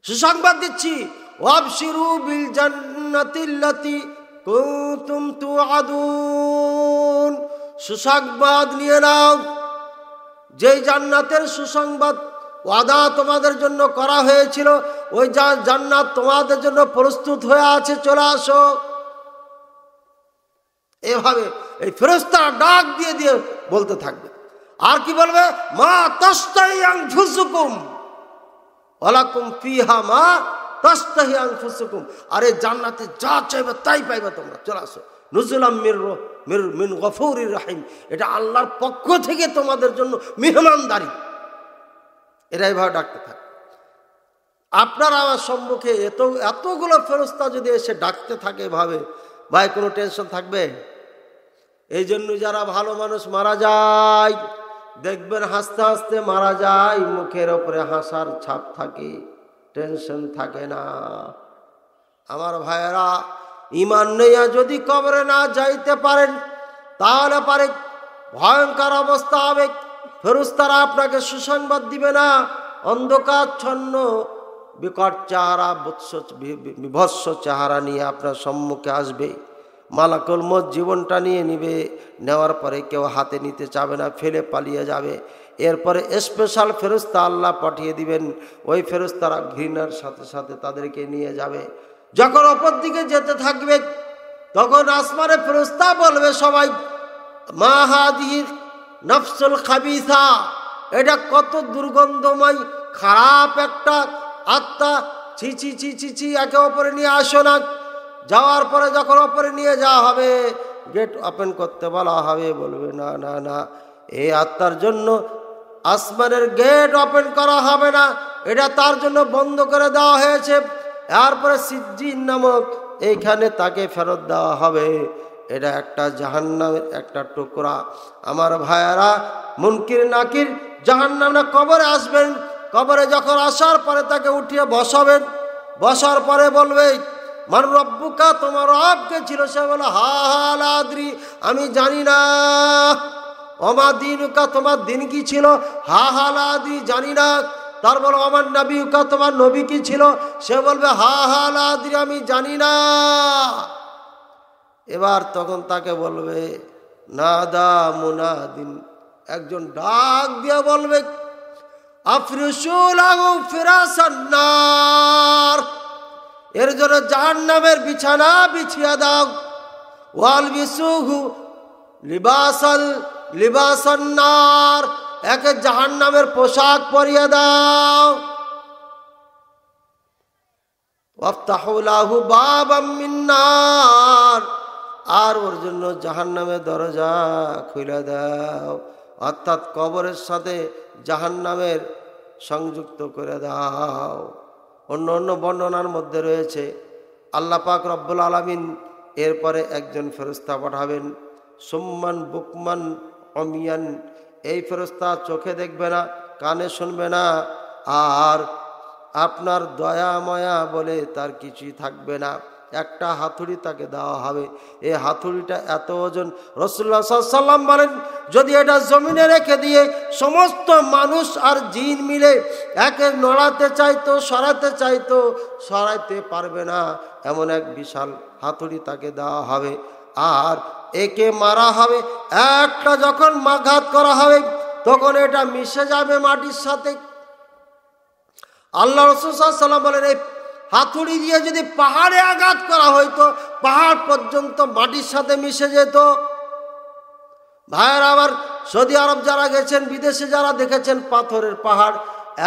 সুসংবাদ দিচ্ছি, ওয়াবশিরু বিল জান্নাতিল্লাতী কুনতুম তুআদুন, সুসংবাদ নিয়ে নাও, যেই জান্নাতের সুসংবাদ ওয়াদা তোমাদের জন্য করা হয়েছিল, ওই জান্নাত তোমাদের জন্য প্রস্তুত হয়ে আছে, চলে আসো। এভাবে এই ফেরেশতারা ডাক দিয়ে দিয়ে বলতে থাকবে। আর কি বলবে? মা তাশতাহি আনফুসুকুম ওয়ালাকুম ফিহা মা তাশতাহি আনফুসুকুম, আরে জান্নাতে যা চাইবে তাই পাইবে তোমরা, চলে আসো। নুজুলাম মিন গফুরির রহিম, এটা আল্লাহর পক্ষ থেকে তোমাদের জন্য মেহমানদারি। এরা এইভাবে ডাকতে থাকে। আপনার আমার সম্মুখে এতগুলো ফেরেশতা যদি এসে ডাকতে থাকে এভাবে, ভাই কোনো টেনশন থাকবে? এই জন্য যারা ভালো মানুষ মারা যায়, দেখবেন হাসতে হাসতে মারা যায়, মুখের ওপরে হাসার ছাপ থাকে, টেনশন থাকে না। আমার ভাইয়েরা, ঈমান নিয়ে যদি কবরে না যাইতে পারেন তাহলে পারে ভয়ঙ্কর অবস্থা হবে। ফেরেশতারা আপনাকে সুসংবাদ দিবে না, অন্ধকারচ্ছন্ন বিকট চেহারা, বিভৎস চেহারা নিয়ে আপনার সম্মুখে আসবে। মালাকুল মউত জীবনটা নিয়ে নিবে, নেওয়ার পরে কেউ হাতে নিতে চাবে না, ফেলে পালিয়ে যাবে। এরপরে স্পেশাল ফেরেশতা আল্লাহ পাঠিয়ে দিবেন, ওই ফেরেশতারা ঘৃণার সাথে সাথে তাদেরকে নিয়ে যাবে। যখন অপর দিকে যেতে থাকবে তখন আসমানে ফেরেশতা বলবে সবাই, মা হাদিহি নফসুল খাবিসা, এটা কত দুর্গন্ধময় খারাপ একটা আত্মা, ছি ছি ছি ছি ছি, একে অপরে নিয়ে আসো না। যাওয়ার পরে যখন অপরে নিয়ে যাওয়া হবে, গেট ওপেন করতে বলা হবে, বলবে না না না, এই আত্মার জন্য আসমানের গেট ওপেন করা হবে না, এটা তার জন্য বন্ধ করে দেওয়া হয়েছে। এরপরে সিজ্জিন নামক এইখানে তাকে ফেরত দেওয়া হবে। এটা একটা জাহান্নামের একটা টুকরা। আমার ভাইয়ারা, মুনকির নাকির জাহান্নামে কবরে আসবেন। কবরে যখন আসার পরে তাকে উঠিয়ে বসাবেন, বসার পরে বলবে, মান রব্বুকা, তোমার রব কে ছিল? সে বলে, হা হা লা আদরি, আমি জানি না। ওমা দিনুকা, তোমার দিন কি ছিল? হা হা লা আদরি, জানি না। তার বলো, আমার নবীকা, তোমার নবী কি ছিল? সে বলবে, হা হা লা আদরি, আমি জানি না। এবার তখন তাকে বলবে, নাদা মুনাদিন, একজন ডাক দিয়ে বলবে, আফরিশু লাহু ফিরাসান নার, এর জন্য জাহান্নামের বিছানা বিছিয়ে দাও। ওয়ালবিসুহু লিবাসান নার, একে জাহান্নামের পোশাক পরিয়ে দাও। ওয়াফতাহু লাহু বাবাম মিন নার, আর ওর জন্য জাহান্নামের দরজা খুলে দাও, অর্থাৎ কবরের সাথে জাহান্নামের সংযুক্ত করে দাও। অন্য অন্য বর্ণনার মধ্যে রয়েছে আল্লাহ পাক রব্বুল আলামিন এরপরে একজন ফেরেশতা পাঠাবেন, সুম্মান বুকমান অমিয়ান। এই ফেরেশতা চোখে দেখবে না, কানে শুনবে না, আর আপনার দয়া ময়া বলে তার কিছুই থাকবে না। একটা হাতুড়ি তাকে দেওয়া হবে। এই হাতুড়িটা এত ওজন, রাসূলুল্লাহ সাল্লাল্লাহু আলাইহি ওয়াসাল্লাম বলেন, যদি এটা জমিনে রেখে দিয়ে সমস্ত মানুষ আর জিন মিলে একে নড়াতে চাইতো, সরাতে চাইতো, সরাইতে পারবে না, এমন এক বিশাল হাতুড়ি তাকে দেওয়া হবে। আর একে মারা হবে। একটা যখন আঘাত করা হবে তখন এটা মিশে যাবে মাটির সাথে। আল্লাহ রাসূল সাল্লাল্লাহু আলাইহি ওয়াসাল্লাম বলেন, এই হাতুড়ি দিয়ে যদি পাহাড়ে আঘাত করা হইতো, পাহাড় পর্যন্ত মাটির সাথে মিশে যেত। ভাইয়ের আবার সৌদি আরব যারা গেছেন, বিদেশে যারা দেখেছেন পাথরের পাহাড়,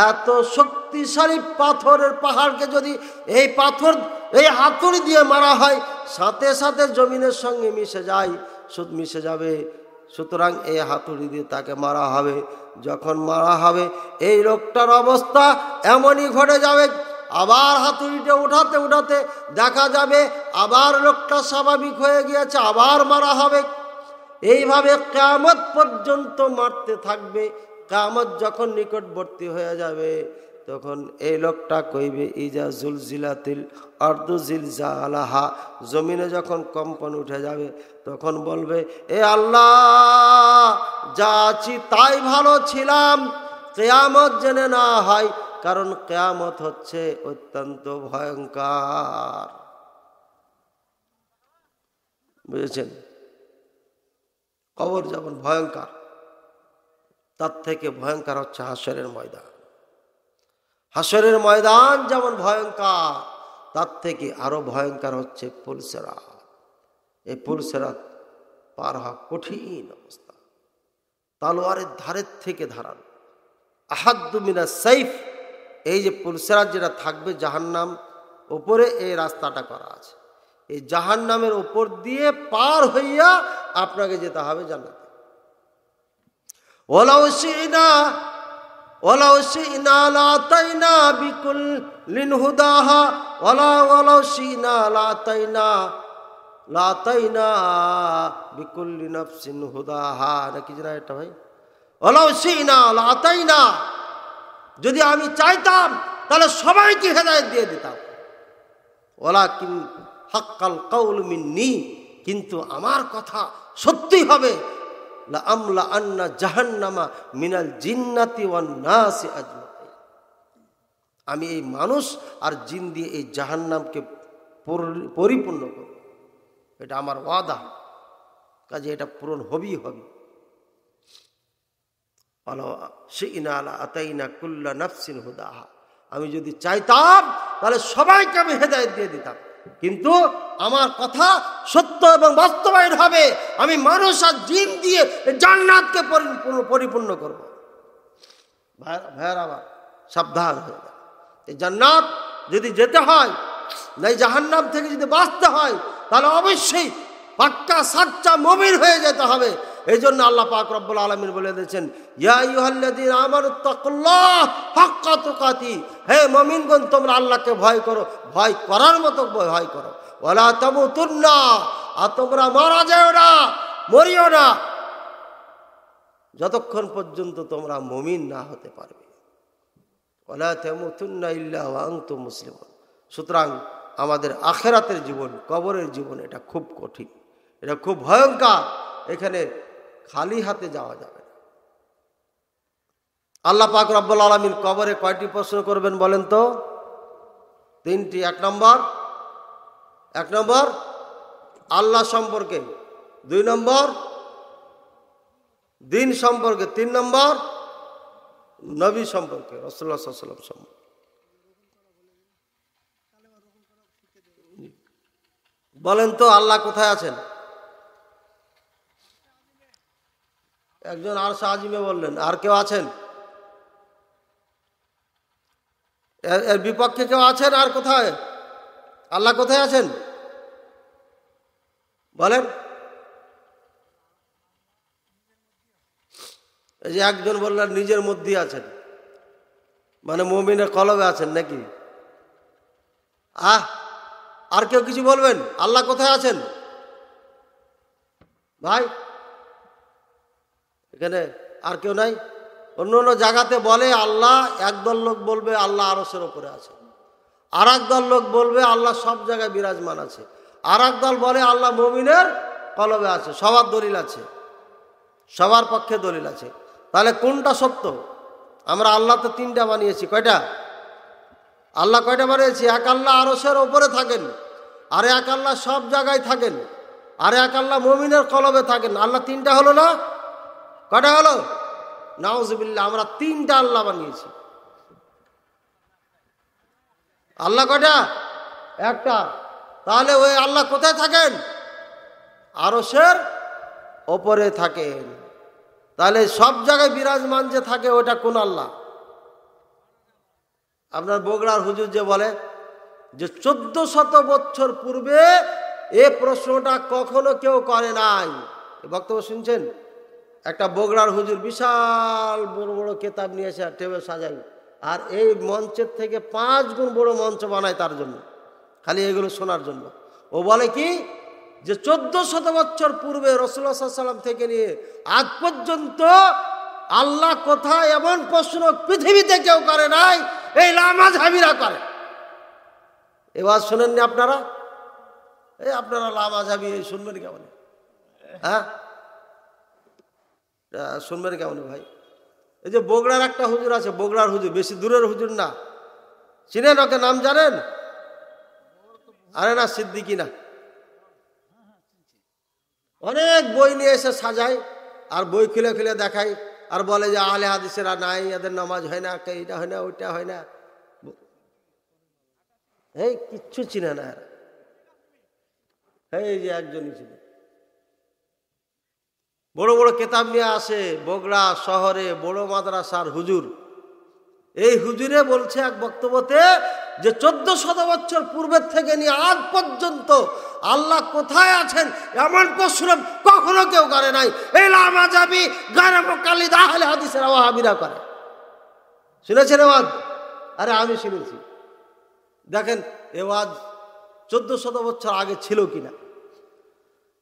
এত শক্তিশালী পাথরের পাহাড়কে যদি এই পাথর এই হাতুড়ি দিয়ে মারা হয়, সাথে সাথে জমিনের সঙ্গে মিশে যাবে। সুতরাং এই হাতুড়ি দিয়ে তাকে মারা হবে। যখন মারা হবে এই লোকটার অবস্থা এমনই ঘটে যাবে, আবার হাতুড়িটা উঠাতে উঠাতে দেখা যাবে আবার লোকটা স্বাভাবিক হয়ে গিয়েছে, আবার মারা হবে। এইভাবে কিয়ামত পর্যন্ত মারতে থাকবে। কিয়ামত যখন নিকটবর্তী হয়ে যাবে তখন এই লোকটা কইবে, ইজা জুলজিলাতিল আরদু জিলজালাহা, জমিনে যখন কম্পন উঠে যাবে তখন বলবে, এ আল্লাহ, যা আছি তাই ভালো ছিলাম, কিয়ামত জেনে না হয়, কারণ কিয়ামত হচ্ছে অত্যন্ত ভয়ঙ্কর। বুঝেছেন? কবর যেমন ভয়ঙ্কর, তার থেকে ভয়ঙ্কর হচ্ছে হাসরের ময়দান। হাসরের ময়দান যেমন ভয়ঙ্কর, তার থেকে আরো ভয়ঙ্কর হচ্ছে পুলসিরাত। এই পুলসিরাত পার হওয়া কঠিন অবস্থা, তলোয়ারের ধারের থেকে ধারালো, আহাদ্দু মিনাস সাইফ। এই যে পুলসিরাত যেটা থাকবে জাহান্নাম উপরে, এই রাস্তাটা করা আছে, এই জাহান্নামের উপর দিয়ে পার হইয়া আপনাকে যেতে হবে জান্নাতে। ওয়ালাউ শি'না লাতাইনা বিকুল্লিন হুদাহা ওয়ালাউ শি'না লাতাইনা বিকুল্লি নাফসিন হুদাহা, নাকি জানা এটা ভাই? ওয়ালাউ শি'না লাতাইনা, যদি আমি চাইতাম তাহলে সবাইকে হেদায়েত দিয়ে দিতাম। ওয়ালাকিন হাক্কাল কাউলু মিন্নি, কিন্তু আমার কথা সত্যি হবে, লা আমলা আন্না জাহান্নামা মিনাল জিন্নাতি ওয়ান নাসি আজমাইন, আমি এই মানুষ আর জিন দিয়ে এই জাহান্নামকে পরিপূর্ণ করব। এটা আমার ওয়াদা, কাজে এটা পূরণ হবেই হবে। আমি যদি চাইতাম তাহলে সবাইকে আমি হেদায়েত দিয়ে দিতাম, কিন্তু আমার কথা সত্য এবং বাস্তবায়ন হবে। আমি মানুষ আর জিন দিয়ে জান্নাতকে পরিপূর্ণ করব। ভাইয়ের আবার সাবধান হয়ে যায়। এই জান্নাত যদি যেতে হয়, না এই জাহান্নাম থেকে যদি বাঁচতে হয়, তাহলে অবশ্যই পাক্কা সাচ্চা মুমিন হয়ে যেতে হবে। এই জন্য আল্লাহ পাক রব্বুল আলামিন বলে দিয়েছেন, ইয়া আইয়ুহাল্লাযীনা আমানুত্তাকুল্লাহ হাক্কা তুকাতি, হে মুমিনগণ তোমরা আল্লাহকে ভয় করো, ভয় করার মতো ভয় করো। ওয়ালা তামুতুন্না, আর তোমরা মারা যাও না, মরিও না, যতক্ষণ পর্যন্ত তোমরা মুমিন না হতে পারবে। ওয়ালা তামুতুন্না ইল্লা ওয়া আনতুম মুসলিমুন। সুতরাং আমাদের আখিরাতের জীবন, কবরের জীবন, এটা খুব কঠিন, এটা খুব ভয়ঙ্কর। এখানে খালি হাতে যাওয়া যাবে না। আল্লাহ পাক রব্বুল আলামিন কবরে কয়টি প্রশ্ন করবেন বলেন তো? তিনটি। এক নম্বর আল্লাহ সম্পর্কে, 2 নম্বর দিন সম্পর্কে, 3 নম্বর নবী সম্পর্কে, রাসূলুল্লাহ সাল্লাল্লাহু আলাইহি ওয়াসাল্লাম সম্পর্কে। বলেন তো আল্লাহ কোথায় আছেন? একজন আরশ আজিমে বললেন, আর কেউ আছেন? এর বিপক্ষে কেউ আছেন? আর কোথায় আল্লাহ কোথায় আছেন বলেন? এই যে একজন বললেন নিজের মধ্যে আছেন, মানে মুমিনের কলবে আছেন নাকি? আর কেউ কিছু বলবেন? আল্লাহ কোথায় আছেন ভাই? এখানে আর কেউ নাই? অন্য অন্য জায়গাতে বলে আল্লাহ, একদল লোক বলবে আল্লাহ আরশের ওপরে আছে, আর একদল লোক বলবে আল্লাহ সব জায়গায় বিরাজমান আছে, আর একদল বলে আল্লাহ মুমিনের কলবে আছে। সবার দলিল আছে, সবার পক্ষে দলিল আছে। তাহলে কোনটা সত্য? আমরা আল্লাহ তো তিনটা বানিয়েছি। কয়টা? আল্লাহ কয়টা বানিয়েছি? এক আল্লাহ আরশের ওপরে থাকেন, আর এক আল্লাহ সব জায়গায় থাকেন, আর এক আল্লাহ মুমিনের কলবে থাকেন। আল্লাহ তিনটা হলো না? কয়টা হলো? নাউজুবিল্লাহ, আমরা তিনটা আল্লাহ বানিয়েছি। আল্লাহ কয়টা? একটা। তাহলে ওই আল্লাহ কোথায় থাকেন? আরশের ওপরে থাকেন। তাহলে সব জায়গায় বিরাজমান যে থাকে ওটা কোন আল্লাহ? আপনার বগুড়ার হুজুর যে বলে যে 1400 বছর পূর্বে এ প্রশ্নটা কখনো কেউ করে নাই। বক্তব্য শুনছেন? একটা বগুড়ার হুজুর বিশাল বড় বড় কেতাব নিয়ে এসে টেবিল সাজাই, আর এই মঞ্চের থেকে 5 গুণ বড় মঞ্চ বানায় তার জন্য, খালি এগুলো শোনার জন্য। ও বলে কি যে 1400 বছর পূর্বে রাসূলুল্লাহ সাল্লাল্লাহু আলাইহি ওয়াসাল্লাম থেকে নিয়ে আজ পর্যন্ত আল্লাহ কোথায় এমন প্রশ্ন পৃথিবীতে কেউ করে নাই, এই লামাযহাবীরা করে। এবার শুনেননি আপনারা? এই আপনারা লামাযহাবী শুনবেন কেমন? হ্যাঁ, শুনবেন কেমন ভাই? এই যে বগুড়ার একটা হুজুর আছে, বগুড়ার হুজুর, বেশি দূরের হুজুর না, চিনেন ওকে? নাম জানেন? আরে না, সিদ্দিকী না। অনেক বই নিয়ে এসে সাজায়, আর বই খুলে খুলে দেখায়, আর বলে যে আহলে হাদিসেরা নাই, এদের নামাজ হয় না, এইটা হয় না, ওইটা হয় না। এই কিচ্ছু চিনে না। এই যে একজনই ছিল, বড় বড় কেতাব নিয়ে আসে বগুড়া শহরে, বড় মাদ্রাসার হুজুর। এই হুজুরে বলছে এক বক্তব্যতে যে 1400 বছর পূর্বের থেকে নিয়ে আজ পর্যন্ত আল্লাহ কোথায় আছেন এমন প্রশ্ন কখনো কেউ করে নাই। এই লামাযহাবী গায়রে মুকাল্লিদ আহলে হাদিসেরা ওয়াহাবীরা করে। শুনেছেন এওয়াজ? আরে আমি শুনেছি। দেখেন এওয়াজ 1400 বছর আগে ছিল কিনা।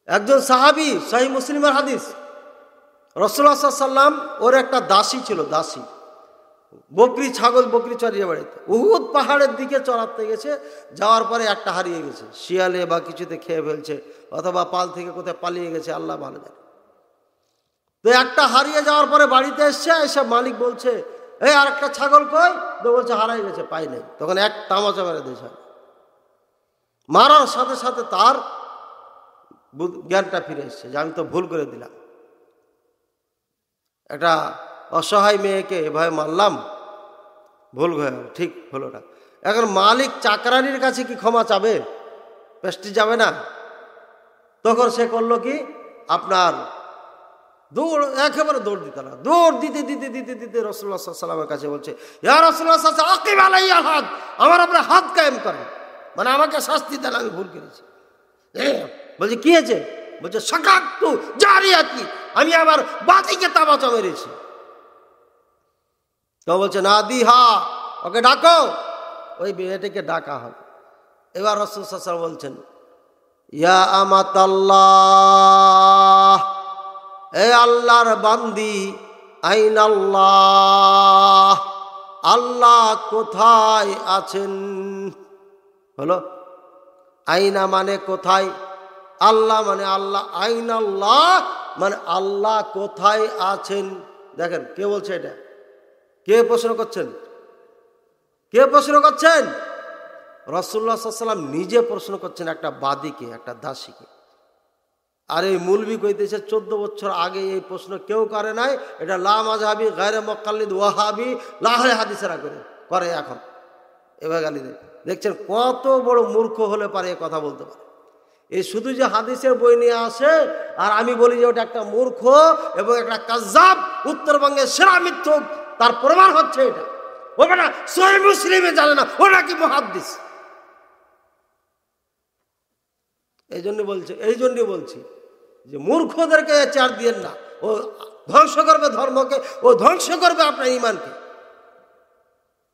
একজন সাহাবী, সহিহ মুসলিমের হাদিস, রাসূলুল্লাহ সাল্লাল্লাহু আলাইহি ওয়াসাল্লাম ওর একটা দাসী ছিল, দাসী বকরি ছাগল বকরি চড়িয়ে বেড়াইতো। উহুদ পাহাড়ের দিকে চড়াতে গেছে, যাওয়ার পরে একটা হারিয়ে গেছে, শিয়ালে বা কিছুতে খেয়ে ফেলছে, অথবা পাল থেকে কোথায় পালিয়ে গেছে, আল্লাহ ভালো জানে। তো একটা হারিয়ে যাওয়ার পরে বাড়িতে এসে মালিক বলছে এই আর একটা ছাগল কই? তো বলছে হারাই গেছে, পাই নাই। তখন এক তামাচা মেরে দিয়েছে, মারার সাথে সাথে তার জ্ঞানটা ফিরে এসছে যে আমি তো ভুল করে দিলাম, একটা অসহায় মেয়েকে এভাবে মারলাম, ভুল হয়ে গেল, ঠিক হলো না। এখন মালিক চাকরানির কাছে কি ক্ষমা চাবে? পেস্টি যাবে না। তখন সে করলো কি, আপনার দৌড়, একেবারে দৌড় দিতে না, দৌড় দিতে দিতে দিতে দিতে রাসূলুল্লাহ সাল্লাল্লাহু আলাইহি ওয়াসাল্লামের কাছে বলছে ইয়া রাসূলুল্লাহ সাল্লাল্লাহু আলাইহি ওয়াসাল্লাম আকিম আলাইয়াল হাদ, আমার উপরে হাত কায়েম করেন, মানে আমাকে শাস্তি দেন, আমি ভুল করেছি। বলছে কি হয়েছে? বলছে সাকাতু জারিয়াতি, আমি আমার বাতিকে তামাচা মেরেছি। তো বলছে না দিহা, ওকে ডাকো। ওই মেয়েটাকে ডাকা হবে। এবার রাসূল সাল্লাল্লাহু আলাইহি ওয়াসাল্লাম বলছেন ইয়া আমাতাল্লাহ, এ আল্লাহর বান্দি, আইনাল্লাহ, আল্লাহ কোথায় আছেন? হলো আইনা মানে কোথায়, আল্লাহ মানে আল্লাহ, আইনাল্লাহ মানে আল্লাহ কোথায় আছেন। দেখেন কে বলছে এটা? কে প্রশ্ন করছেন? কে প্রশ্ন করছেন? রাসূলুল্লাহ সাল্লাল্লাহু আলাইহি ওয়াসাল্লাম নিজে প্রশ্ন করছেন একটা বাদীকে, একটা দাসীকে। আর এই মৌলবি কইতেছে 14 বছর আগে এই প্রশ্ন কেউ করে নাই, এটা লামাযহাবী গায়রে মুকাল্লিদ ওয়াহাবী আহলে হাদিসেরা করে এখন। এবার গালি দেয়। দেখছেন কত বড় মূর্খ হলে পারে এ কথা বলতে পারে। এই শুধু যে হাদিসের বই নিয়ে আসে আর আমি বলি যে ওটা একটা মূর্খ এবং একটা কাজ্জাব, উত্তরবঙ্গের সেরা মিথ্যুক, তার প্রমাণ হচ্ছে এটা। ও বেটা সহিহ মুসলিমে জানে না, ও নাকি মুহাদ্দিস। এই জন্য বলছি যে মূর্খদেরকে চার দিয়েন না, ও ধ্বংস করবে ধর্মকে, ও ধ্বংস করবে আপনার ঈমানকে।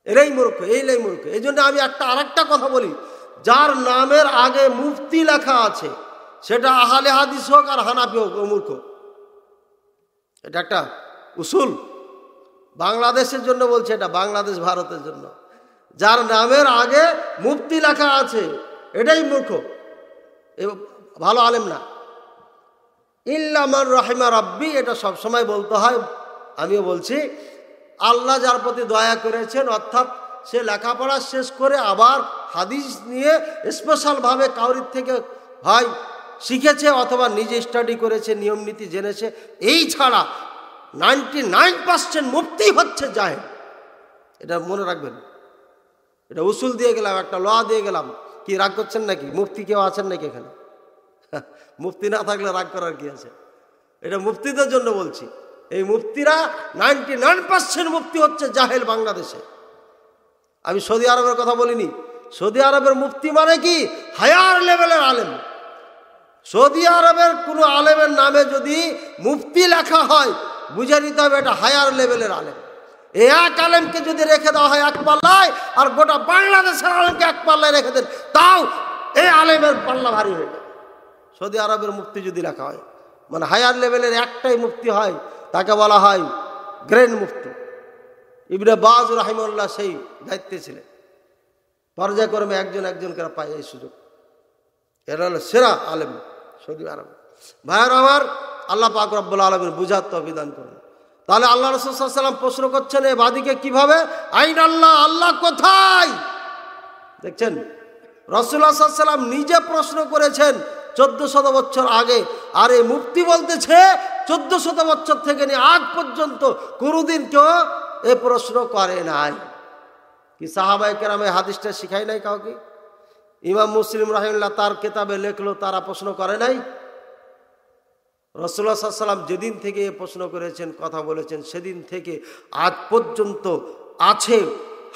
এরাই মূর্খ, এইলাই মূর্খ। এই জন্য আমি আরেকটা কথা বলি যার নামের আগে মুফতি লেখা আছে, সেটা আহলে হাদিস হোক আর হানাফি হোক, ও মূর্খ। এটা একটা উসুল, বাংলাদেশের জন্য বলছে, এটা বাংলাদেশ ভারতের জন্য। যার নামের আগে মুফতি লেখা আছে এটাই মূর্খ, এ ভালো আলেম না। ইল্লা মান রাহিমা রাব্বি, এটা সবসময় বলতে হয়, আমিও বলছি। আল্লাহ যার প্রতি দয়া করেছেন, অর্থাৎ সে লেখাপড়া শেষ করে আবার হাদিস নিয়ে স্পেশালভাবে কাউরির থেকে হয় শিখেছে অথবা নিজে স্টাডি করেছে, নিয়ম নীতি জেনেছে, এই ছাড়া 99% মুফতি হচ্ছে জাহেল। এটা মনে রাখবেন, এটা উসুল দিয়ে গেলাম, একটা ল দিয়ে গেলাম। কি রাগ করছেন নাকি? মুফতি কেউ আছেন নাকি এখানে? মুফতি না থাকলে রাগ করার কি আছে? এটা মুফতিদের জন্য বলছি। এই মুফতিরা 99% মুফতি হচ্ছে জাহেল বাংলাদেশে। আমি সৌদি আরবের কথা বলিনি। সৌদি আরবের মুফতি মানে কি? হায়ার লেভেলের আলেম। সৌদি আরবের কোনো আলেমের নামে যদি মুফতি লেখা হয়, বুঝে নিতে হবে এটা হায়ার লেভেলের আলেম। এই এক আলেমকে যদি রেখে দেওয়া হয় এক পাল্লায়, আর গোটা বাংলাদেশের আলেমকে এক পাল্লায় রেখে দেন, তাও এই আলেমের পাল্লা ভারী হয়ে যায়। সৌদি আরবের মুফতি যদি লেখা হয়, মানে হায়ার লেভেলের একটাই মুফতি হয়, তাকে বলা হয় গ্র্যান্ড মুফতি। ইবনে বাজ রাহিমাহুল্লাহ সেই দায়িত্বে ছিলেন। পর্যায়ক্রমে একজন একজনকে পায় এই সুযোগ। এরা হলো সেরা আলেম সৌদি আরব। ভাইয়ের আমার, আল্লাহ পাক রব্বুল আলামিন বুঝার তৌফিক দান করুন। তাহলে আল্লাহ রাসূল সাল্লাল্লাহু আলাইহি ওয়াসাল্লাম প্রশ্ন করছেন এই বাদীকে কিভাবে, আইন আল্লাহ, আল্লাহ কোথায়? দেখছেন, রাসূলুল্লাহ সাল্লাল্লাহু আলাইহি ওয়াসাল্লাম নিজে প্রশ্ন করেছেন 1400 বছর আগে, আর এই মুফতি বলতেছে 1400 বছর থেকে নিয়ে আজ পর্যন্ত কোনোদিন কেউ এ প্রশ্ন করে নাই। কি সাহাবায়ে কেরাম এই হাদিসটা শিখায় নাই কাউকে? ইমাম মুসলিম রাহিমাহুল্লাহ তার কিতাবে লেখলো, তারা প্রশ্ন করে নাই? রাসূলুল্লাহ সাল্লাল্লাহু আলাইহি ওয়াসাল্লাম যেদিন থেকে প্রশ্ন করেছেন, কথা বলেছেন, সেদিন থেকে আজ পর্যন্ত আছে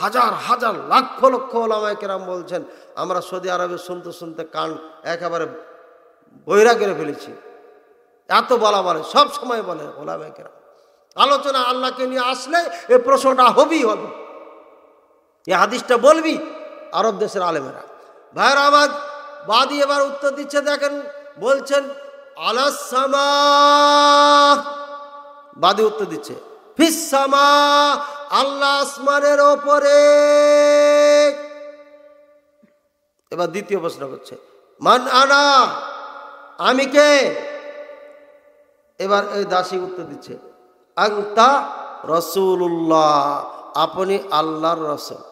হাজার হাজার লক্ষ লক্ষ ওলামায়ে কেরাম বলছেন, আমরা সৌদি আরবে শুনতে শুনতে কান একেবারে বহিরা করে ফেলেছি। এত বলা বলে, সব সময় বলে ওলামায়ে কেরাম। আলোচনা আল্লাহকে নিয়ে আসলে এই প্রশ্নটা হবেই হবে, এই হাদিসটা বলবি আরব দেশের আলেমেরা। ভাইয়ের আমার, বাদী এবার উত্তর দিচ্ছে, দেখেন বলছেন আলাস সামা, বাদী উত্তর দিচ্ছে ফিস সামা, আল্লাহ আসমানের ওপরে। এবার দ্বিতীয় প্রশ্ন করছে, মান আনা, আমি কে? এবার এই দাসী উত্তর দিচ্ছে, আনতা রাসূলুল্লাহ, আপনি আল্লাহর রাসূল।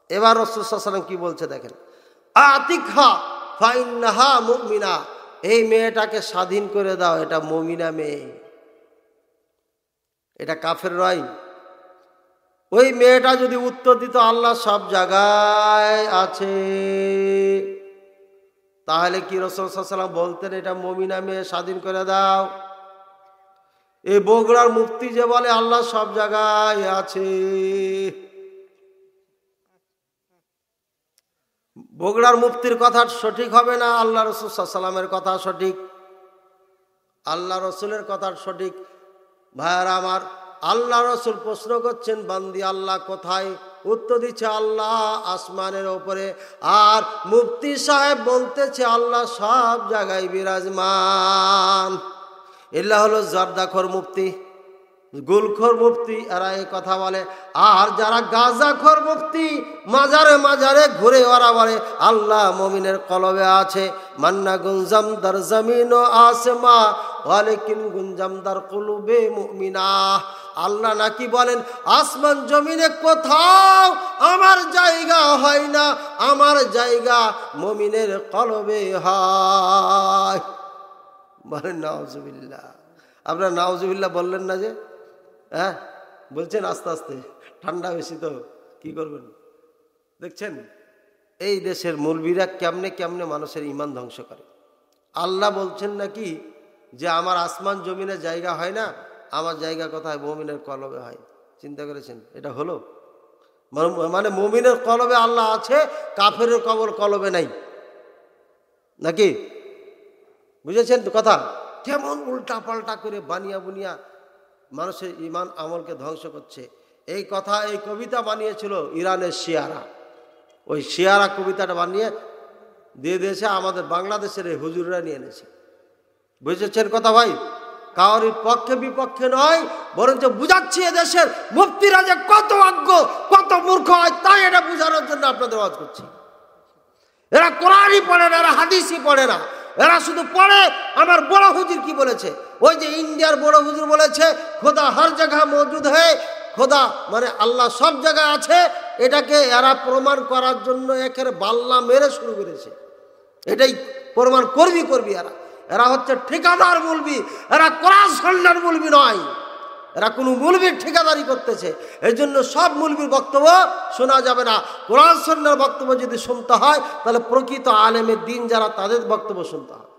এবার রাসূল সাল্লাল্লাহু আলাইহি ওয়াসাল্লাম কি বলছে দেখেন, আতিকহা ফাইন্নাহা মুমিনা, এই মেয়েটাকে স্বাধীন করে দাও, এটা মুমিনা মেয়ে, এটা কাফের নয়। ওই মেয়েটা যদি উত্তর দিত আল্লাহ সব জায়গায় আছে, তাহলে কি রাসূল সাল্লাল্লাহু আলাইহি ওয়াসাল্লাম বলতেন এটা মুমিনা মেয়ে, স্বাধীন করে দাও? এই বগুড়ার মুফতি যে বলে আল্লাহ সব জায়গায় আছে, বগুড়ার মুফতির কথা সঠিক হবে না, আল্লাহ রাসূল সাল্লাল্লাহু আলাইহি ওয়াসাল্লামের কথা সঠিক, আল্লাহ রসুলের কথা সঠিক। ভাইয়ারা আমার, আল্লাহ রসুল প্রশ্ন করছেন, বান্দি আল্লাহ কোথায়? উত্তর দিচ্ছে আল্লাহ আসমানের ওপরে। আর মুফতি সাহেব বলতেছে আল্লাহ সব জায়গায় বিরাজমান। এগুলা হলো জর্দাখোর মুফতি, গুলখোর মুফতি, এরা এই কথা বলে। আর যারা গাঁজাখোর মুফতি, মাজারে মাজারে ঘুরে ওরা বলে আল্লাহ মুমিনের কলবে আছে। মান্না গুঞ্জাম দার জমিন ও আসমা, ওয়ালাকিন গুঞ্জাম দার কুলুবে মুমিনা। আল্লাহ নাকি বলেন আসমান জমিনে কোথাও আমার জায়গা হয় না, আমার জায়গা মুমিনের কলবে হয়। বলেন নাউজুবিল্লাহ। আপনারা নাউজুবিল্লাহ বললেন না যে? হ্যাঁ বলছেন, আস্তে আস্তে, ঠান্ডা বেশি তো কি করবেন। দেখছেন এই দেশের মৌলবীরা কেমনে কেমনে মানুষের ঈমান ধ্বংস করে। আল্লাহ বলছেন নাকি যে আমার আসমান জমিনে জায়গা হয় না, আমার জায়গা কোথায়? মুমিনের কলবে হয়। চিন্তা করেছেন এটা হলো? মানে মুমিনের কলবে আল্লাহ আছে, কাফেরের কলবে নাই নাকি? বুঝেছেন তো কথা? কেমন উল্টা পাল্টা করে বানিয়া বুনিয়া মানুষের ঈমান আমলকে ধ্বংস করছে। এই কথা, এই কবিতা বানিয়েছিল ইরানের শিয়ারা। ওই শিয়ারা কবিতাটা বানিয়ে দিয়ে দিয়েছে, আমাদের বাংলাদেশের এই হুজুররা নিয়ে এনেছে। বুঝেছেন কথা ভাই? কারোর পক্ষে বিপক্ষে নয়, বরঞ্চ বুঝাচ্ছি এদেশের মুফতিরা যে কত অজ্ঞ, কত মূর্খ হয়, তাই এটা বোঝানোর জন্য আপনাদের ওয়াজ করছি। এরা কোরআনই পড়ে না, এরা হাদিসই পড়ে না, এরা শুধু পড়ে আমার বড় হুজুর কি বলেছে। ওই যে ইন্ডিয়ার বড় হুজুর বলেছে খোদা হর জায়গা মৌজুদ হয়, খোদা মানে আল্লাহ সব জায়গায় আছে, এটাকে এরা প্রমাণ করার জন্য একের বাল্লা মেরে শুরু করেছে। এটাই প্রমাণ করবি এরা। এরা হচ্ছে ঠিকাদার মৌলবি, এরা কোরআন সুন্নাহর মৌলবি নয়, এরা কোনো মৌলবির ঠিকাদারি করতেছে। এই জন্য সব মৌলবির বক্তব্য শোনা যাবে না। কোরআন সুন্নাহর বক্তব্য যদি শুনতে হয় তাহলে প্রকৃত আলেমের দিন যারা, তাদের বক্তব্য শুনতে হয়।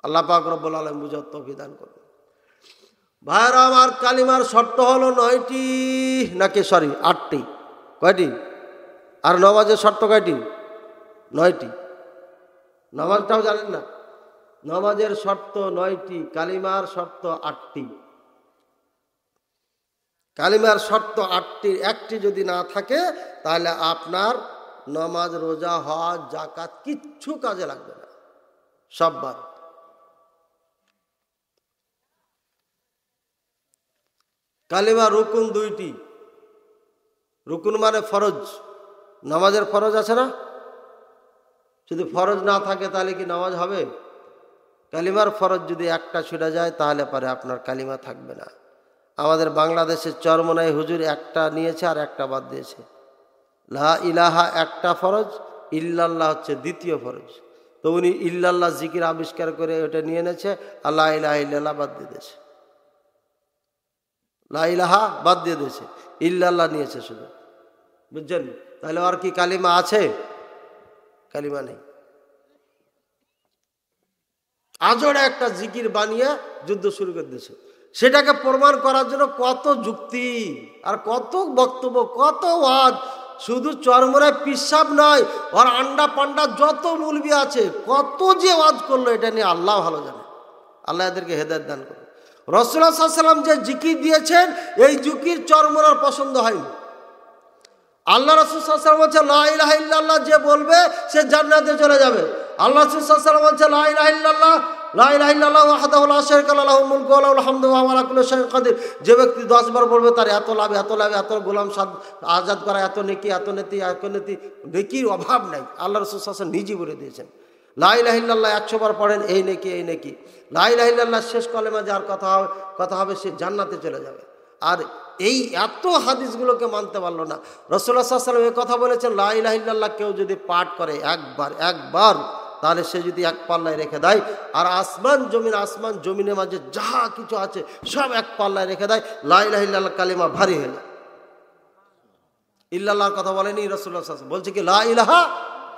আল্লাহ পাক রব্বুল আলামিন বুঝার তৌফিক দান করুন। ভাইরা আমার, কালিমার শর্ত হলো 9টি, নাকি 8টি? কয়টি? আর নামাজের শর্ত কয়টি? 9টি। নামাজটাও জানেন না? নামাজের শর্ত 9টি, কালিমার শর্ত 8টি। কালিমার শর্ত 8টির একটি যদি না থাকে তাহলে আপনার নামাজ, রোজা, হজ, যাকাত কিচ্ছু কাজে লাগবে না, সব বাদ। কালিমা রুকুন 2টি। রুকুন মানে ফরজ, নামাজের ফরজ আছে না? যদি ফরজ না থাকে তাহলে কি নামাজ হবে? কালিমার ফরজ যদি একটা ছুটে যায় তাহলে পরে আপনার কালিমা থাকবে না। আমাদের বাংলাদেশের চরমনাই হুজুর একটা নিয়েছে আর একটা বাদ দিয়েছে। লা ইলাহা একটা ফরজ, ইল্লাল্লাহ হচ্ছে দ্বিতীয় ফরজ। তো উনি ইল্লাল্লাহ জিকির আবিষ্কার করে ওটা নিয়ে এনেছে, আর লা ইলাহা ইল্লাল্লাহ বাদ দিয়ে দিয়েছে। লা ইলাহা বাদ দিয়ে দিয়েছে, ইল্লাল্লাহ নিয়েছে শুধু। বুঝছেন? তাহলে আর কি কালিমা আছে? কালিমা নেই। আজোড়া একটা জিকির বানিয়ে যুদ্ধ শুরু করে দিয়েছে। সেটাকে প্রমাণ করার জন্য কত যুক্তি আর কত বক্তব্য, কত ওয়াজ। শুধু চরমরায় পিসাব নয়, ওর আন্ডা পান্ডা যত মৌলবি আছে, কত যে ওয়াজ করলো এটা নিয়ে আল্লাহ ভালো জানে। আল্লাহ এদেরকে হেদায়েত দান করুন। রাসূলুল্লাহ সাল্লাল্লাহু আলাইহি ওয়াসাল্লাম যে জিকির দিয়েছেন, এই জিকির চরমরার পছন্দ হয়নি। আল্লাহ রাসূল সাল্লাল্লাহু আলাইহি ওয়াসাল্লাম বলছে লা ইলাহা ইল্লাল্লাহ যে বলবে সে জান্নাতে চলে যাবে। আল্লাহ রাসূল সাল্লাল্লাহু আলাইহি ওয়াসাল্লাম বলছে লা ইলাহা ইল্লাল্লাহ, লা ইলাহা ইল্লাল্লাহ ওয়াহদাহু লা শারীকা লাহু লাহুল মুলকু ওয়া লাহুল হামদু ওয়া হুয়া আলা কুল্লি শাইইন কাদির। যে ব্যক্তি 10 বার বলবে তার এত লাভ, এত লাভ, এত গোলাম আজাদ করা, এত নেকি, এত নেতি, নেকির অভাব নাই। আল্লাহ রাসূল সাল্লাল্লাহু আলাইহি ওয়াসাল্লাম নিজেই বলে দিয়েছেন। লা ইলাহা ইল্লাল্লাহ 100 বার পড়েন, এই নেকি। লা ইলাহা ইল্লাল্লাহ শেষ কলেমা যার কথা হবে সে জান্নাতে চলে যাবে। আর এই এত হাদিসগুলোকে মানতে পারলো না। রাসূলুল্লাহ সাল্লাল্লাহু আলাইহি ওয়াসাল্লাম এই কথা বলেছেন, লা ইলাহা ইল্লাল্লাহ কেউ যদি পাঠ করে একবার তাহলে সে যদি এক পাল্লায় রেখে দেয়, আর আসমান জমিনের মাঝে যা কিছু আছে সব এক পাল্লায় রেখে দেয়, লা ইলাহা ইল্লাল্লাহ কালিমা ভারী হয়ে যায়। ইল্লাল্লাহর কথা বলেনি রাসূলুল্লাহ সাল্লাল্লাহু আলাইহি ওয়াসাল্লাম, বলছে কি লা ইলাহা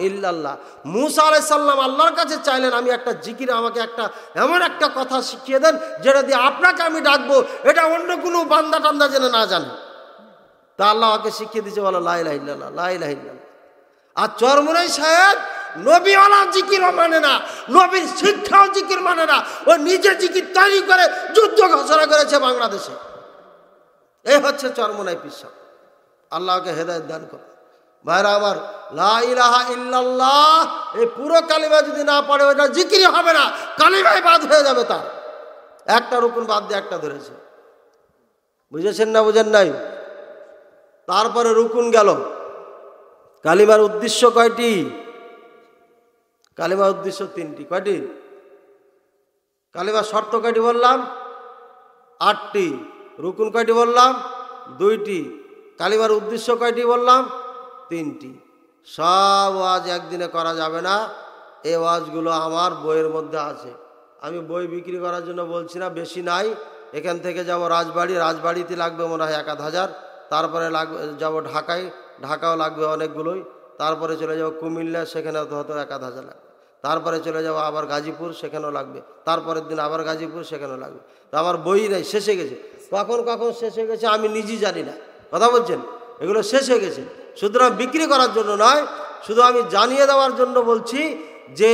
ইল্লাল্লাহ। মূসা আলাইহিস সালাম আল্লাহর কাছে চাইলেন, আমি একটা জিকির, আমাকে একটা এমন একটা কথা শিখিয়ে দেন যেটা দিয়ে আপনাকে আমি ডাকবো, এটা অন্য কোনো বান্দা টান্দা যেন না জানে। তা আল্লাহ আমাকে শিখিয়ে দিয়েছে, বলো লা ইলাহা ইল্লাল্লাহ, লা ইলাহা ইল্লাল্লাহ। আর চরমনাই সাহেব নবীওয়ালা জিকিরও মানে না, নবীর শিক্ষাও জিকির মানে না, ও নিজে জিকির তৈরি করে যুদ্ধ ঘোষণা করেছে বাংলাদেশে। এই হচ্ছে চরমনাই পীর সাহেব। আল্লাহকে হেদায়েত দান করে। ভাইরা আমার, লা ইলাহা ইল্লাল্লাহ এই পুরো কালিমা যদি না পড়ে ওটা জিকিরই হবে না, কালিমাই বাদ হয়ে যাবে। তার একটা রুকুন বাদ দিয়ে একটা ধরেছে। বুঝেছেন না বুঝেন নাই? তারপরে রুকুন গেল। কালিমার উদ্দেশ্য কয়টি? কালিমার উদ্দেশ্য 3টি। কয়টি? কালিমার শর্ত কয়টি বললাম? 8টি। রুকুন কয়টি বললাম? 2টি। কালিমার উদ্দেশ্য কয়টি বললাম? 3টি। সব ওয়াজ একদিনে করা যাবে না। এই ওয়াজগুলো আমার বইয়ের মধ্যে আছে। আমি বই বিক্রি করার জন্য বলছি না, বেশি নাই। এখান থেকে যাব রাজবাড়িতে লাগবে মনে হয় 1000। তারপরে যাব ঢাকাও লাগবে অনেকগুলোই। তারপরে চলে যাব কুমিল্লা, সেখানে হয়তো 1000 লাগবে। তারপরে চলে যাব আবার গাজীপুর, সেখানেও লাগবে। তারপরের দিন আবার গাজীপুর, সেখানেও লাগবে। তো আমার বই নেই, শেষ হয়ে গেছে। কখন শেষ হয়ে গেছে আমি নিজেই জানি না। কথা বলছেন? এগুলো শেষ হয়ে গেছে। সুতরাং বিক্রি করার জন্য নয়, শুধু আমি জানিয়ে দেওয়ার জন্য বলছি যে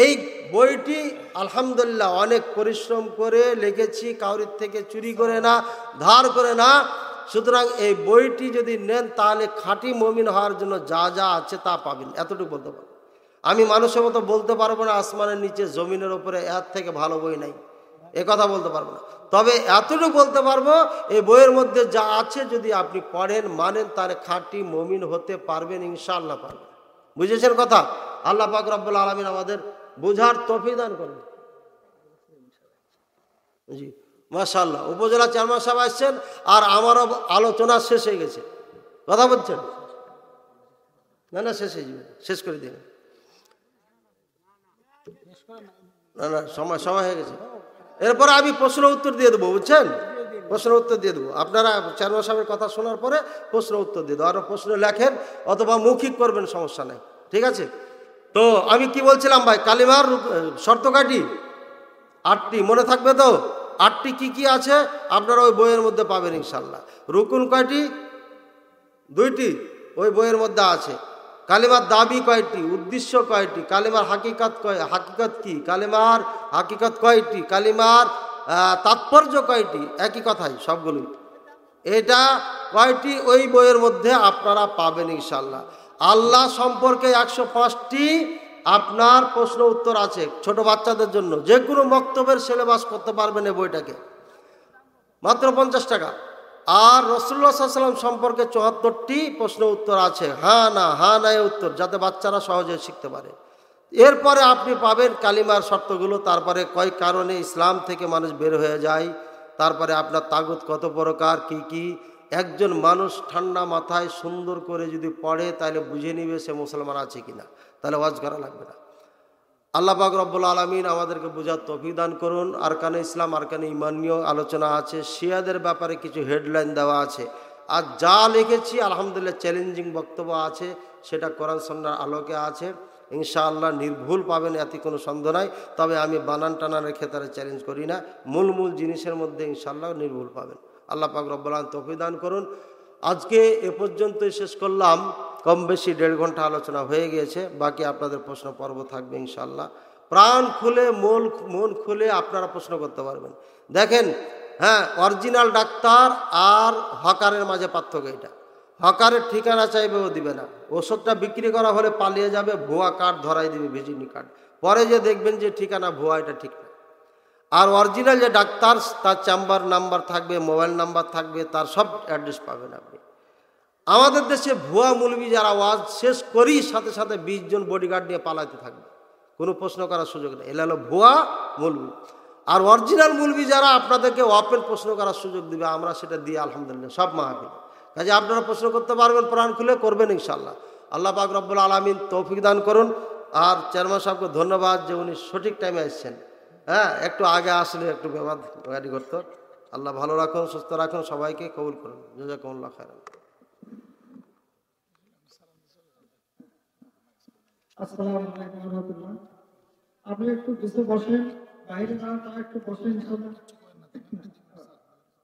এই বইটি আলহামদুলিল্লাহ অনেক পরিশ্রম করে লিখেছি, কাউরির থেকে চুরি করে না, ধার করে না। সুতরাং এই বইটি যদি নেন তাহলে খাঁটি মুমিন হওয়ার জন্য যা যা আছে তা পাবেন, এতটুকু বলতে পারবো। আমি মানুষের মতো বলতে পারবো না আসমানের নিচে জমিনের উপরে এর থেকে ভালো বই নাই, এ কথা বলতে পারবো না। তবে এতটুকু বলতে পারবো, এই বইয়ের মধ্যে যা আছে যদি আপনি পড়েন মানেন তাহলে খাঁটি মুমিন হতে পারবেন, ইনশাআল্লাহ পারবেন। বুঝেছেন কথা? আল্লাহ পাক রব্বুল আলামিন আমাদের বুঝার তৌফিক দান করবেন। জি মাশাআল্লাহ, উপজেলা চেয়ারম্যান সাহেব আসছেন আর আমারও আলোচনা শেষ হয়ে গেছে। কথা বলছেন? না না, শেষ হয়ে যাবে, শেষ করে দিন। না না, সময় হয়ে গেছে। এরপরে আমি প্রশ্ন উত্তর দিয়ে দেবো, বুঝছেন? প্রশ্ন উত্তর দিয়ে দেবো। আপনারা চেয়ারম্যান সাহেবের কথা শোনার পরে প্রশ্ন উত্তর দিয়ে দেবো। আরও প্রশ্ন লেখেন অথবা মৌখিক করবেন, সমস্যা নাই, ঠিক আছে? তো আমি কি বলছিলাম ভাই, কালিমার শর্ত কয়টি? 8টি। মনে থাকবে তো? 8টি কি কি আছে আপনারা ওই বইয়ের মধ্যে পাবেন ইনশাল্লাহ। রুকুন কয়টি? 2টি, ওই বইয়ের মধ্যে আছে। কালিমার দাবি কয়টি? উদ্দেশ্য কয়টি? কালিমার হাকিকত কি? কালিমার হাকিকত কয়টি? কালিমার তাৎপর্য কয়টি? একই কথাই সবগুলোই। এটা কয়টি ওই বইয়ের মধ্যে আপনারা পাবেন ইনশাল্লাহ। আল্লাহ সম্পর্কে 105টি আপনার প্রশ্ন উত্তর আছে ছোট বাচ্চাদের জন্য। যে কোনো বক্তব্যের সিলেবাস করতে পারবেন এই বইটাকে, মাত্র 50 টাকা। আর রাসূলুল্লাহ সাল্লাল্লাহু আলাইহি ওয়াসাল্লাম সম্পর্কে 74টি প্রশ্ন উত্তর আছে, হ্যাঁ না এ উত্তর, যাতে বাচ্চারা সহজে শিখতে পারে। এরপরে আপনি পাবেন কালিমার শর্তগুলো, তারপরে কয় কারণে ইসলাম থেকে মানুষ বের হয়ে যায়, তারপরে আপনার তাগুত কত প্রকার, কি কি। একজন মানুষ ঠান্ডা মাথায় সুন্দর করে যদি পড়ে তাহলে বুঝে নিবে সে মুসলমান আছে কিনা, তাহলে ওয়াজ করা লাগবে না। আল্লাহ পাক রব্বুল আলামিন আমাদেরকে বোঝার তৌফিক দান করুন। আরকানে ইসলাম, আরকানে ঈমান নিয়েও আলোচনা আছে, শিয়াদের ব্যাপারে কিছু হেডলাইন দেওয়া আছে। আর যা লিখেছি আলহামদুলিল্লাহ চ্যালেঞ্জিং বক্তব্য আছে, সেটা কোরআন সুন্নাহর আলোকে আছে, ইনশাআল্লাহ নির্ভুল পাবেন, এতে কোনো সন্দেহ নাই। তবে আমি বানান টানানের ক্ষেত্রে চ্যালেঞ্জ করি না, মূল জিনিসের মধ্যে ইনশাআল্লাহ নির্ভুল পাবেন। আল্লাহ পাক রব্বুল আলামিন তৌফিক দান করুন। আজকে এ পর্যন্তই শেষ করলাম, কম বেশি 1.5 ঘন্টা আলোচনা হয়ে গিয়েছে। বাকি আপনাদের প্রশ্ন পর্ব থাকবে ইনশাআল্লাহ। প্রাণ খুলে মন খুলে আপনারা প্রশ্ন করতে পারবেন। দেখেন, হ্যাঁ, অরিজিনাল ডাক্তার আর হকারের মাঝে পার্থক্য এটা। হকারের ঠিকানা চাইবেও দিবে না, ওষুধটা বিক্রি করা হলে পালিয়ে যাবে, ভুয়া কার্ড ধরাই দিবে, ভিজিটিং কার্ড, পরে যে দেখবেন যে ঠিকানা ভুয়া, এটা ঠিক না। আর অরিজিনাল যে ডাক্তার, তার চেম্বার নাম্বার থাকবে, মোবাইল নাম্বার থাকবে, তার সব অ্যাড্রেস পাবেন আপনি। আমাদের দেশে ভুয়া মৌলবি যারা ওয়াজ শেষ করি সাথে সাথে 20 জন বডিগার্ড নিয়ে পালাতে থাকবে, কোনো প্রশ্ন করার সুযোগ নেই। এলা হলো ভুয়া মৌলবি। আর অরিজিনাল মৌলবি যারা আপনাদেরকে ওপেন প্রশ্ন করার সুযোগ দিবে, আমরা সেটা দিয়ে আলহামদুলিল্লাহ সব মাহফিল। কাজে আপনারা প্রশ্ন করতে পারবেন, প্রাণ খুলে করবেন ইনশাআল্লাহ। আল্লাহ পাক রব্বুল আলামিন তৌফিক দান করুন। আর চেয়ারম্যান সাহেবকে ধন্যবাদ যে উনি সঠিক টাইমে আসছেন। হ্যাঁ, একটু আগে আসলে একটু বিবাদ গাড়ি করতো। আল্লাহ ভালো রাখুন, সুস্থ রাখুন, সবাইকে কবুল করুন। জাযাকুমুল্লাহ খাইরান। আসসালামু আলাইকুম ওয়া রাহমাতুল্লাহ। আপনি একটু কিছু বসেন, বাইরে না তা একটু বসেন ইনশাআল্লাহ।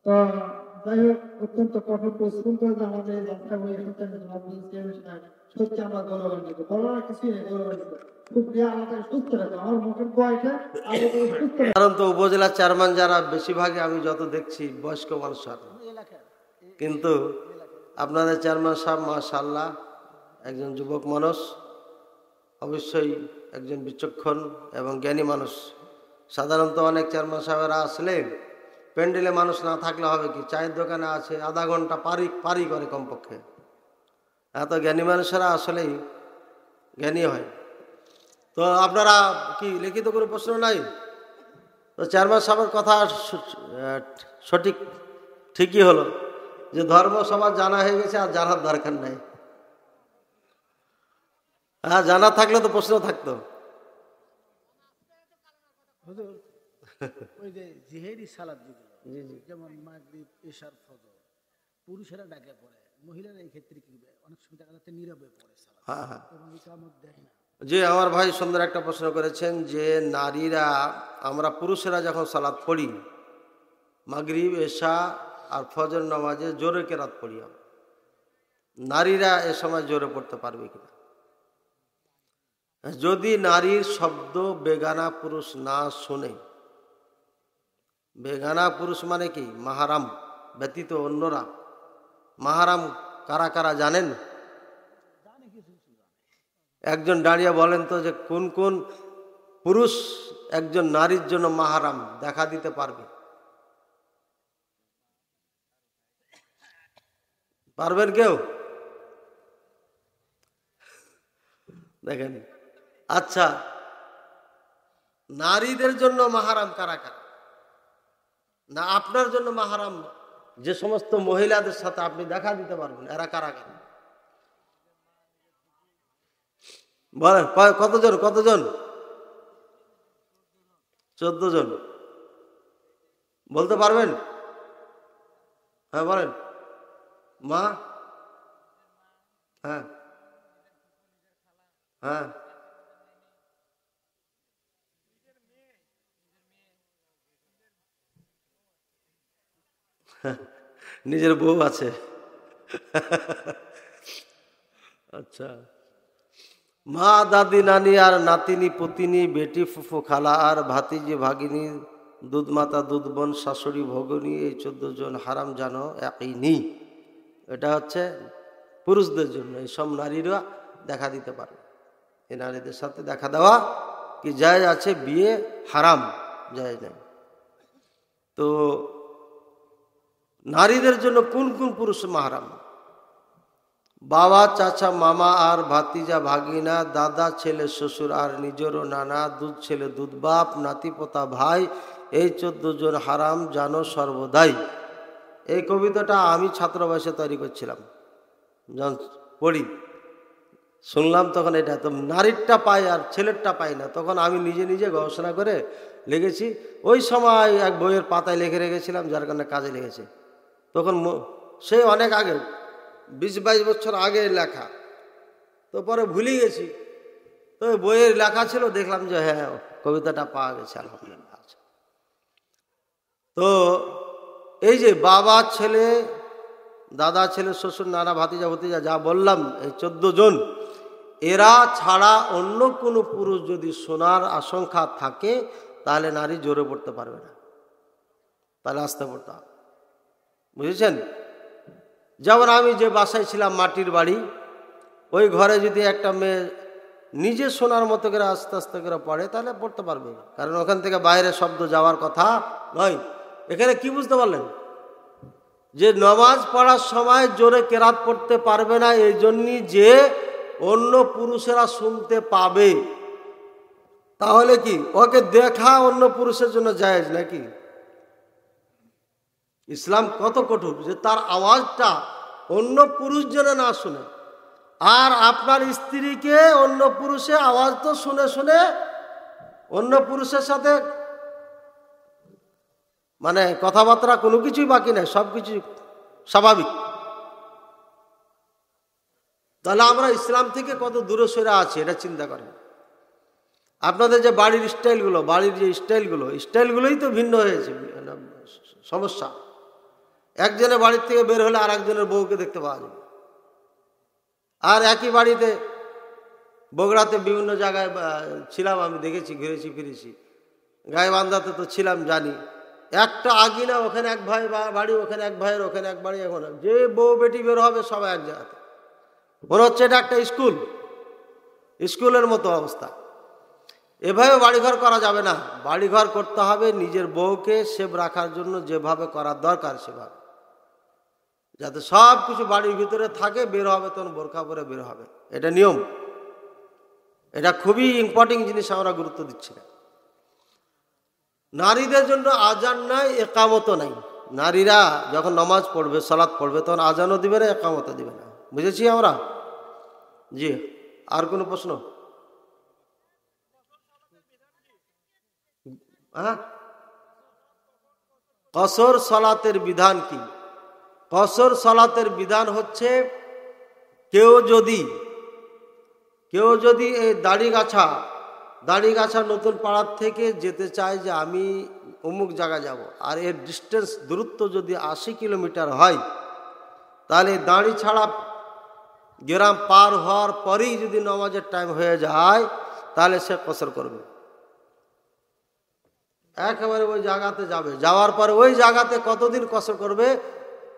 তো যাই হোক, অত্যন্ত কঠোর পরিশ্রম করে আমাদের যাত্রা হয়ে এসেছে, সত্যি আমরা গৌরবান্বিত। বলার কিছু নেই, গৌরবান্বিত। খুব প্রিয়, আমাকে সুস্থ রাখো, আমার মুখের বয়সে আমাকে সুস্থ রাখো। কারণ তো উপজেলা চেয়ারম্যান যারা বেশিরভাগই আমি যত দেখছি বয়স্ক মানুষ, কিন্তু আপনাদের চেয়ারম্যান সাহেব মাশাআল্লাহ একজন যুবক মানুষ, অবশ্যই একজন বিচক্ষণ এবং জ্ঞানী মানুষ। সাধারণত অনেক চেয়ারম্যান সাহেবেরা আসলে প্যান্ডেলে মানুষ না থাকলে হবে কি, চায়ের দোকানে আছে, আধা ঘন্টা পারি করে কমপক্ষে। এত জ্ঞানী মানুষেরা আসলেই জ্ঞানী হয়। তো আপনারা কি লিখিত কোনো প্রশ্ন নাই? তো চেয়ারম্যান সাহেবের কথা ঠিকই হলো যে ধর্ম সবার জানা হয়ে গেছে, আর জানার দরকার নাই। হ্যাঁ, জানা থাকলে তো প্রশ্ন থাকতো। ওই যে জিহেরি সালাত যেগুলো, যেমন মাগরিব, ইশার, ফজর, পুরুষেরা ডাকে পড়ে, মহিলারা এই ক্ষেত্রে কি অনেক সময় দেখা যাচ্ছে নীরবে পড়ে সালাত, এবং ইকামত দেয় না। জি, আমার ভাই সুন্দর একটা প্রশ্ন করেছেন যে নারীরা, আমরা পুরুষেরা যখন সালাত পড়ি, মাগরিব, এশা আর ফজর নামাজে জোরে কেরাত পড়ি, নারীরা এ সময় জোরে পড়তে পারবে কিনা? যদি নারীর শব্দ বেগানা পুরুষ না শোনে, বেগানা পুরুষ মানে কি, মাহারাম ব্যতীত অন্যরা মাহারাম কারা কারা জানেন? একজন দাঁড়িয়ে বলেন তো যে কোন কোন পুরুষ একজন নারীর জন্য মাহারাম দেখা দিতে পারবে? পারবেন কেউ? দেখেন, আচ্ছা, নারীদের জন্য মাহারাম কারা কারা? না আপনার জন্য মাহারাম যে সমস্ত মহিলাদের সাথে আপনি দেখা দিতে পারবেন, এরা কারা কারা? বলেন কতজন? কতজন? 14 জন। বলতে পারবেন? হ্যাঁ বলেন। মা? হ্যাঁ হ্যাঁ। নিজের বউ আছে। আচ্ছা, মা, দাদি, নানি আর নাতিনি, পুতিনি, বেটি, ফুফু, খালা আর ভাতিজি, ভাগিনী, দুধ মাতা, দুধ বোন, শাশুড়ি, ভগিনী, এই 14 জন হারাম জানো একই নি। এটা হচ্ছে পুরুষদের জন্য। এই সব নারীরা দেখা দিতে পারে। এই নারীদের সাথে দেখা দেওয়া কি জায়েজ আছে? বিয়ে হারাম, জায়েজ নেই। তো নারীদের জন্য কোন কোন পুরুষ মাহারাম? বাবা, চাচা, মামা আর ভাতিজা, ভাগিনা, দাদা, ছেলে, শ্বশুর আর নিজেরও নানা, দুধ ছেলে, দুধ বাপ, নাতি, পোতা, ভাই, এই 14 জন হারাম জানো সর্বদাই। এই কবিতাটা আমি ছাত্র বয়সে তৈরি করছিলাম, যখন পড়ি শুনলাম তখন এটা তো নারীরটা পাই আর ছেলেরটা পাই না, তখন আমি নিজে নিজে গবেষণা করে লিখেছি। ওই সময় এক বইয়ের পাতায় লিখে রেখেছিলাম, যার কারণে কাজে লেগেছে। তখন সে অনেক আগে, 20-22 বছর আগে লেখা, তো পরে ভুলে গেছি। তো বইয়ের লেখা ছিল, দেখলাম যে হ্যাঁ কবিতাটা পাওয়া গেছে, আলহামদুলিল্লাহ। তো এই যে বাবা, ছেলে, দাদা, ছেলে, শ্বশুর, নানা, ভাতিজা, ভতিজা যা বললাম, এই 14 জন, এরা ছাড়া অন্য কোনো পুরুষ যদি শোনার আশঙ্কা থাকে তাহলে নারী জোরে পড়তে পারবে না, তাহলে আস্তে পড়তে হবে। বুঝেছেন? যেমন আমি যে বাসায় ছিলাম, মাটির বাড়ি, ওই ঘরে যদি একটা মেয়ে নিজে শোনার মতো করে আস্তে আস্তে করে পড়ে তাহলে পড়তে পারবে, কারণ ওখান থেকে বাইরে শব্দ যাওয়ার কথা নয়। এখানে কি বুঝতে পারলেন? যে নামাজ পড়ার সময় জোরে কেরাত পড়তে পারবে না এই জন্যই যে অন্য পুরুষেরা শুনতে পাবে। তাহলে কি ওকে দেখা অন্য পুরুষের জন্য জায়েজ নাকি? ইসলাম কত কঠোর যে তার আওয়াজটা অন্য পুরুষ যেন না শুনে। আর আপনার স্ত্রীকে অন্য পুরুষের আওয়াজ তো শুনে শুনে অন্য পুরুষের সাথে মানে কথাবার্তা কোনো কিছুই বাকি নাই, সব কিছু স্বাভাবিক। তাহলে আমরা ইসলাম থেকে কত দূরে সরে আছি এটা চিন্তা করেন। আপনাদের যে বাড়ির স্টাইলগুলো, বাড়ির যে স্টাইলগুলোই তো ভিন্ন হয়েছে, সমস্যা। একজনের বাড়ির থেকে বের হলে আর একজনের বউকে দেখতে পাওয়া যাবে। আর একই বাড়িতে বগুড়াতে বিভিন্ন জায়গায় ছিলাম, আমি দেখেছি, ঘুরেছি ফিরেছি, গাইবান্ধাতে তো ছিলাম, জানি। একটা আগিনা, ওখানে এক ভাই বাড়ি, ওখানে এক ভাইয়ের, ওখানে এক বাড়ি, এখন যে বউ বেটি বের হবে সবাই এক জায়গাতে, মনে হচ্ছে এটা একটা স্কুলের মতো অবস্থা। এভাবে বাড়িঘর করা যাবে না। বাড়িঘর করতে হবে নিজের বউকে সেভ রাখার জন্য যেভাবে করার দরকার সেভাবে, যাতে সব কিছু বাড়ির ভিতরে থাকে। বের হবে তখন বোরকা পরে বের হবে, এটা নিয়ম। এটা খুবই ইম্পর্টেন্ট জিনিস, আমরা গুরুত্ব দিচ্ছি না। নারীদের জন্য আজান নাই, একামতও নাই। নারীরা যখন নামাজ পড়বে, সালাত পড়বে, তখন আজানও দিবে না, একামতও দিবে না। বুঝেছি আমরা? জি। আর কোনো প্রশ্ন? হ্যাঁ, কসর সালাতের বিধান কি? কসর সালাতের বিধান হচ্ছে, কেউ যদি এই দাড়িগাছা নতুন পাড়ার থেকে যেতে চায় যে আমি অমুক জায়গা যাব, আর এর ডিস্টেন্স দূরত্ব যদি 80 কিলোমিটার হয়, তাহলে দাড়ি ছাড়া গ্রাম পার হওয়ার পরেই যদি নামাজের টাইম হয়ে যায় তাহলে সে কসর করবে। একেবারে ওই জায়গাতে যাবে, যাওয়ার পরে ওই জায়গাতে কতদিন কসর করবে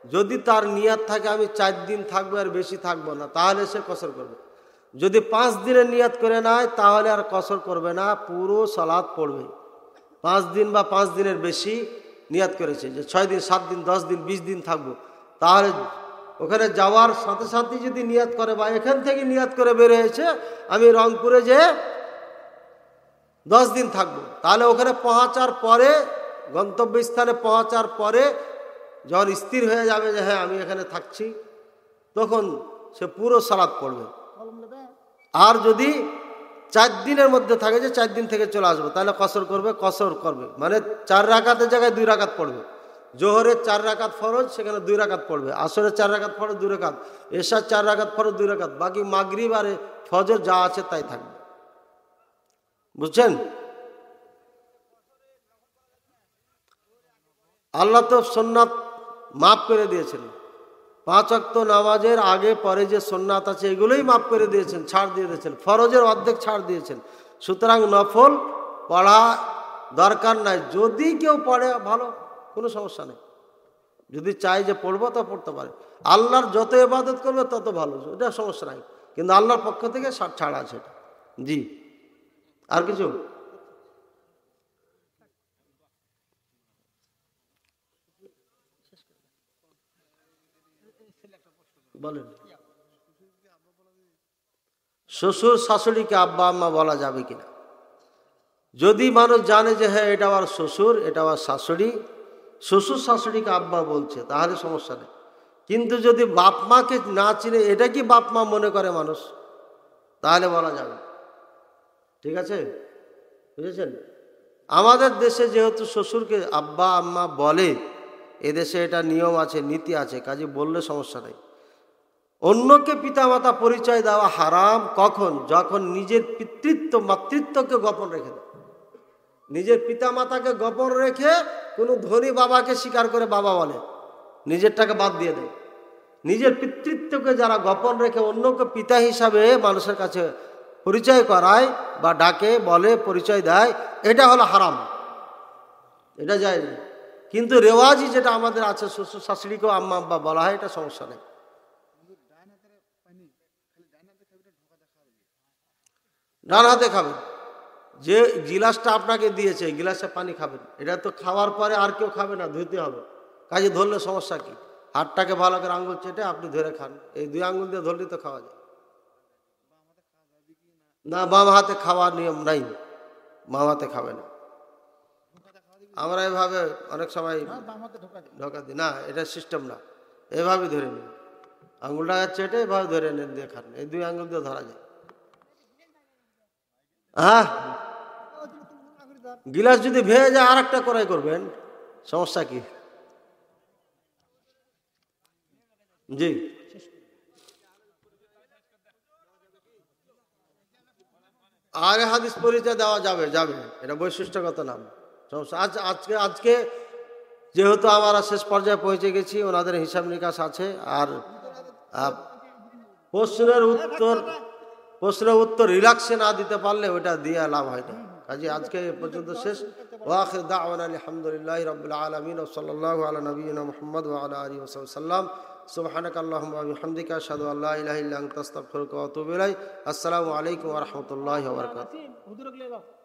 যদি তার নিয়াত থাকে আমি 4 দিন থাকবো আর বেশি থাকবো না, তাহলে সে কসর করবে। যদি 5 দিনের নিয়াত করে নেয় তাহলে আর কসর করবে না, পুরো সালাত পড়বে। 5 দিন বা 5 দিনের বেশি নিয়াত করেছে যে 6 দিন 7 দিন 10 দিন 20 দিন থাকবো, তাহলে ওখানে যাওয়ার সাথে সাথে যদি নিয়াত করে বা এখান থেকে নিয়াত করে বের হয়েছে আমি রংপুরে যে 10 দিন থাকবো, তাহলে ওখানে পৌঁছার পরে, গন্তব্যস্থানে পৌঁছার পরে যখন স্থির হয়ে যাবে যে হ্যাঁ আমি এখানে থাকছি, তখন সে পুরো সালাত পড়বে। আর যদি 4 দিনের মধ্যে থাকে যে 4 দিন থেকে চলে আসবো, তাহলে কসর করবে মানে 4 রাকাতের জায়গায় 2 রাকাত পড়বে। জোহরের 4 রাকাত ফরজ, সেখানে 2 রাকাত পড়বে। আসরের 4 রাকাত ফরজ 2 রাকাত, এশার 4 রাকাত ফরজ 2 রাকাত, বাকি মাগরিব আর ফজর যা আছে তাই থাকবে। বুঝছেন? আল্লাহ তো সুন্নাত মাফ করে দিয়েছেন, 5 ওয়াক্ত নামাজের আগে পরে যে সুন্নাত আছে এগুলোই মাফ করে দিয়েছেন, ছাড় দিয়ে দিয়েছেন, ফরজের অর্ধেক ছাড় দিয়েছেন। সুতরাং নফল পড়া দরকার নাই, যদি কেউ পড়ে ভালো, কোনো সমস্যা নেই। যদি চাই যে পড়বো তো পড়তে পারে, আল্লাহর যত ইবাদত করবে তত ভালো, এটা সমস্যা নাই, কিন্তু আল্লাহর পক্ষ থেকে ছাড় আছে এটা। জি, আর কিছু বলেন? শ্বশুর শাশুড়িকে আব্বা আম্মা বলা যাবে কিনা? যদি মানুষ জানে যে হ্যাঁ এটা আমার শ্বশুর, এটা আমার শাশুড়ি, শ্বশুর শাশুড়িকে আব্বা বলছে, তাহলে সমস্যা নেই। কিন্তু যদি বাপ মাকে না চিনে এটা কি বাপ মা মনে করে মানুষ, তাহলে বলা যাবে। ঠিক আছে, বুঝেছেন? আমাদের দেশে যেহেতু শ্বশুরকে আব্বা আম্মা বলে, এদেশে এটা নিয়ম আছে, নীতি আছে, কাজে বললে সমস্যা নেই। অন্যকে পিতামাতা পরিচয় দেওয়া হারাম কখন? যখন নিজের পিতৃত্ব মাতৃত্বকে গোপন রেখে দেয়। নিজের পিতামাতাকে গোপন রেখে কোনো ধনী বাবাকে স্বীকার করে বাবা বলে, নিজেরটাকে বাদ দিয়ে দেয়। নিজের পিতৃত্বকে যারা গোপন রেখে অন্যকে পিতা হিসাবে মানুষের কাছে পরিচয় করায় বা ডাকে, বলে, পরিচয় দেয়, এটা হলো হারাম, এটা যায় না। কিন্তু রেওয়াজি যেটা আমাদের আছে, শ্বশুর শাশুড়িকেও আম্মা আব্বা বলা হয়, এটা সমস্যা নেই। ডান হাতে খাবেন, যে গিলাসটা আপনাকে দিয়েছে গিলাসে পানি খাবেন, এটা তো খাওয়ার পরে আর কেউ খাবে না, ধুতে হবে। কাজে ধরলে সমস্যা কি? হাতটাকে ভালো করে আঙ্গুল চেটে আপনি ধরে খান, এই 2 আঙ্গুল দিয়ে ধরলে তো খাওয়া যায় না। বাম হাতে খাওয়ার নিয়ম নাই, বাম হাতে খাবে না। আমরা এভাবে অনেক সময় ঢোকা দিই না, এটা সিস্টেম না। এভাবে ধরে নিন, আঙ্গুলটা চেটে এভাবে ধরে নেন, দিয়ে খান, এই 2 আঙ্গুল দিয়ে ধরা যায়। হ্যাঁ, গিলাস যদি ভেঙে যায় আর একটা করাই করবেন, সমস্যা কি? জি, আগে হাদিস পরিচয় দেওয়া যাবে, এটা বৈশিষ্ট্যগত নাম, সমস্যা। আজকে যেহেতু আমরা শেষ পর্যায়ে পৌঁছে গেছি, ওনাদের হিসাব নিকাশ আছে, আর প্রশ্নের উত্তর রিল্যাক্সে না দিতে পারলে ওটা দিয়ে লাভ হয় না। কাজে আজকে এ পর্যন্ত শেষ। ওয়াখির দাওয়ানা আলহামদুলিল্লাহি রাব্বিল আলামিন ওয়া সাল্লাল্লাহু আলা নাবিয়িনা মুহাম্মদ ওয়া আলা আলিহি ওয়া সাল্লাম। সুবহানাকা আল্লাহুম্মা ওয়া বিহামদিকা আশহাদু আল্লা ইলাহা ইল্লা আনতা আস্তাগফিরুকা ওয়া আতুবু ইলাইক। আসসালামু আলাইকুম ওয়া রাহমাতুল্লাহি ওয়া বারাকাতুহু।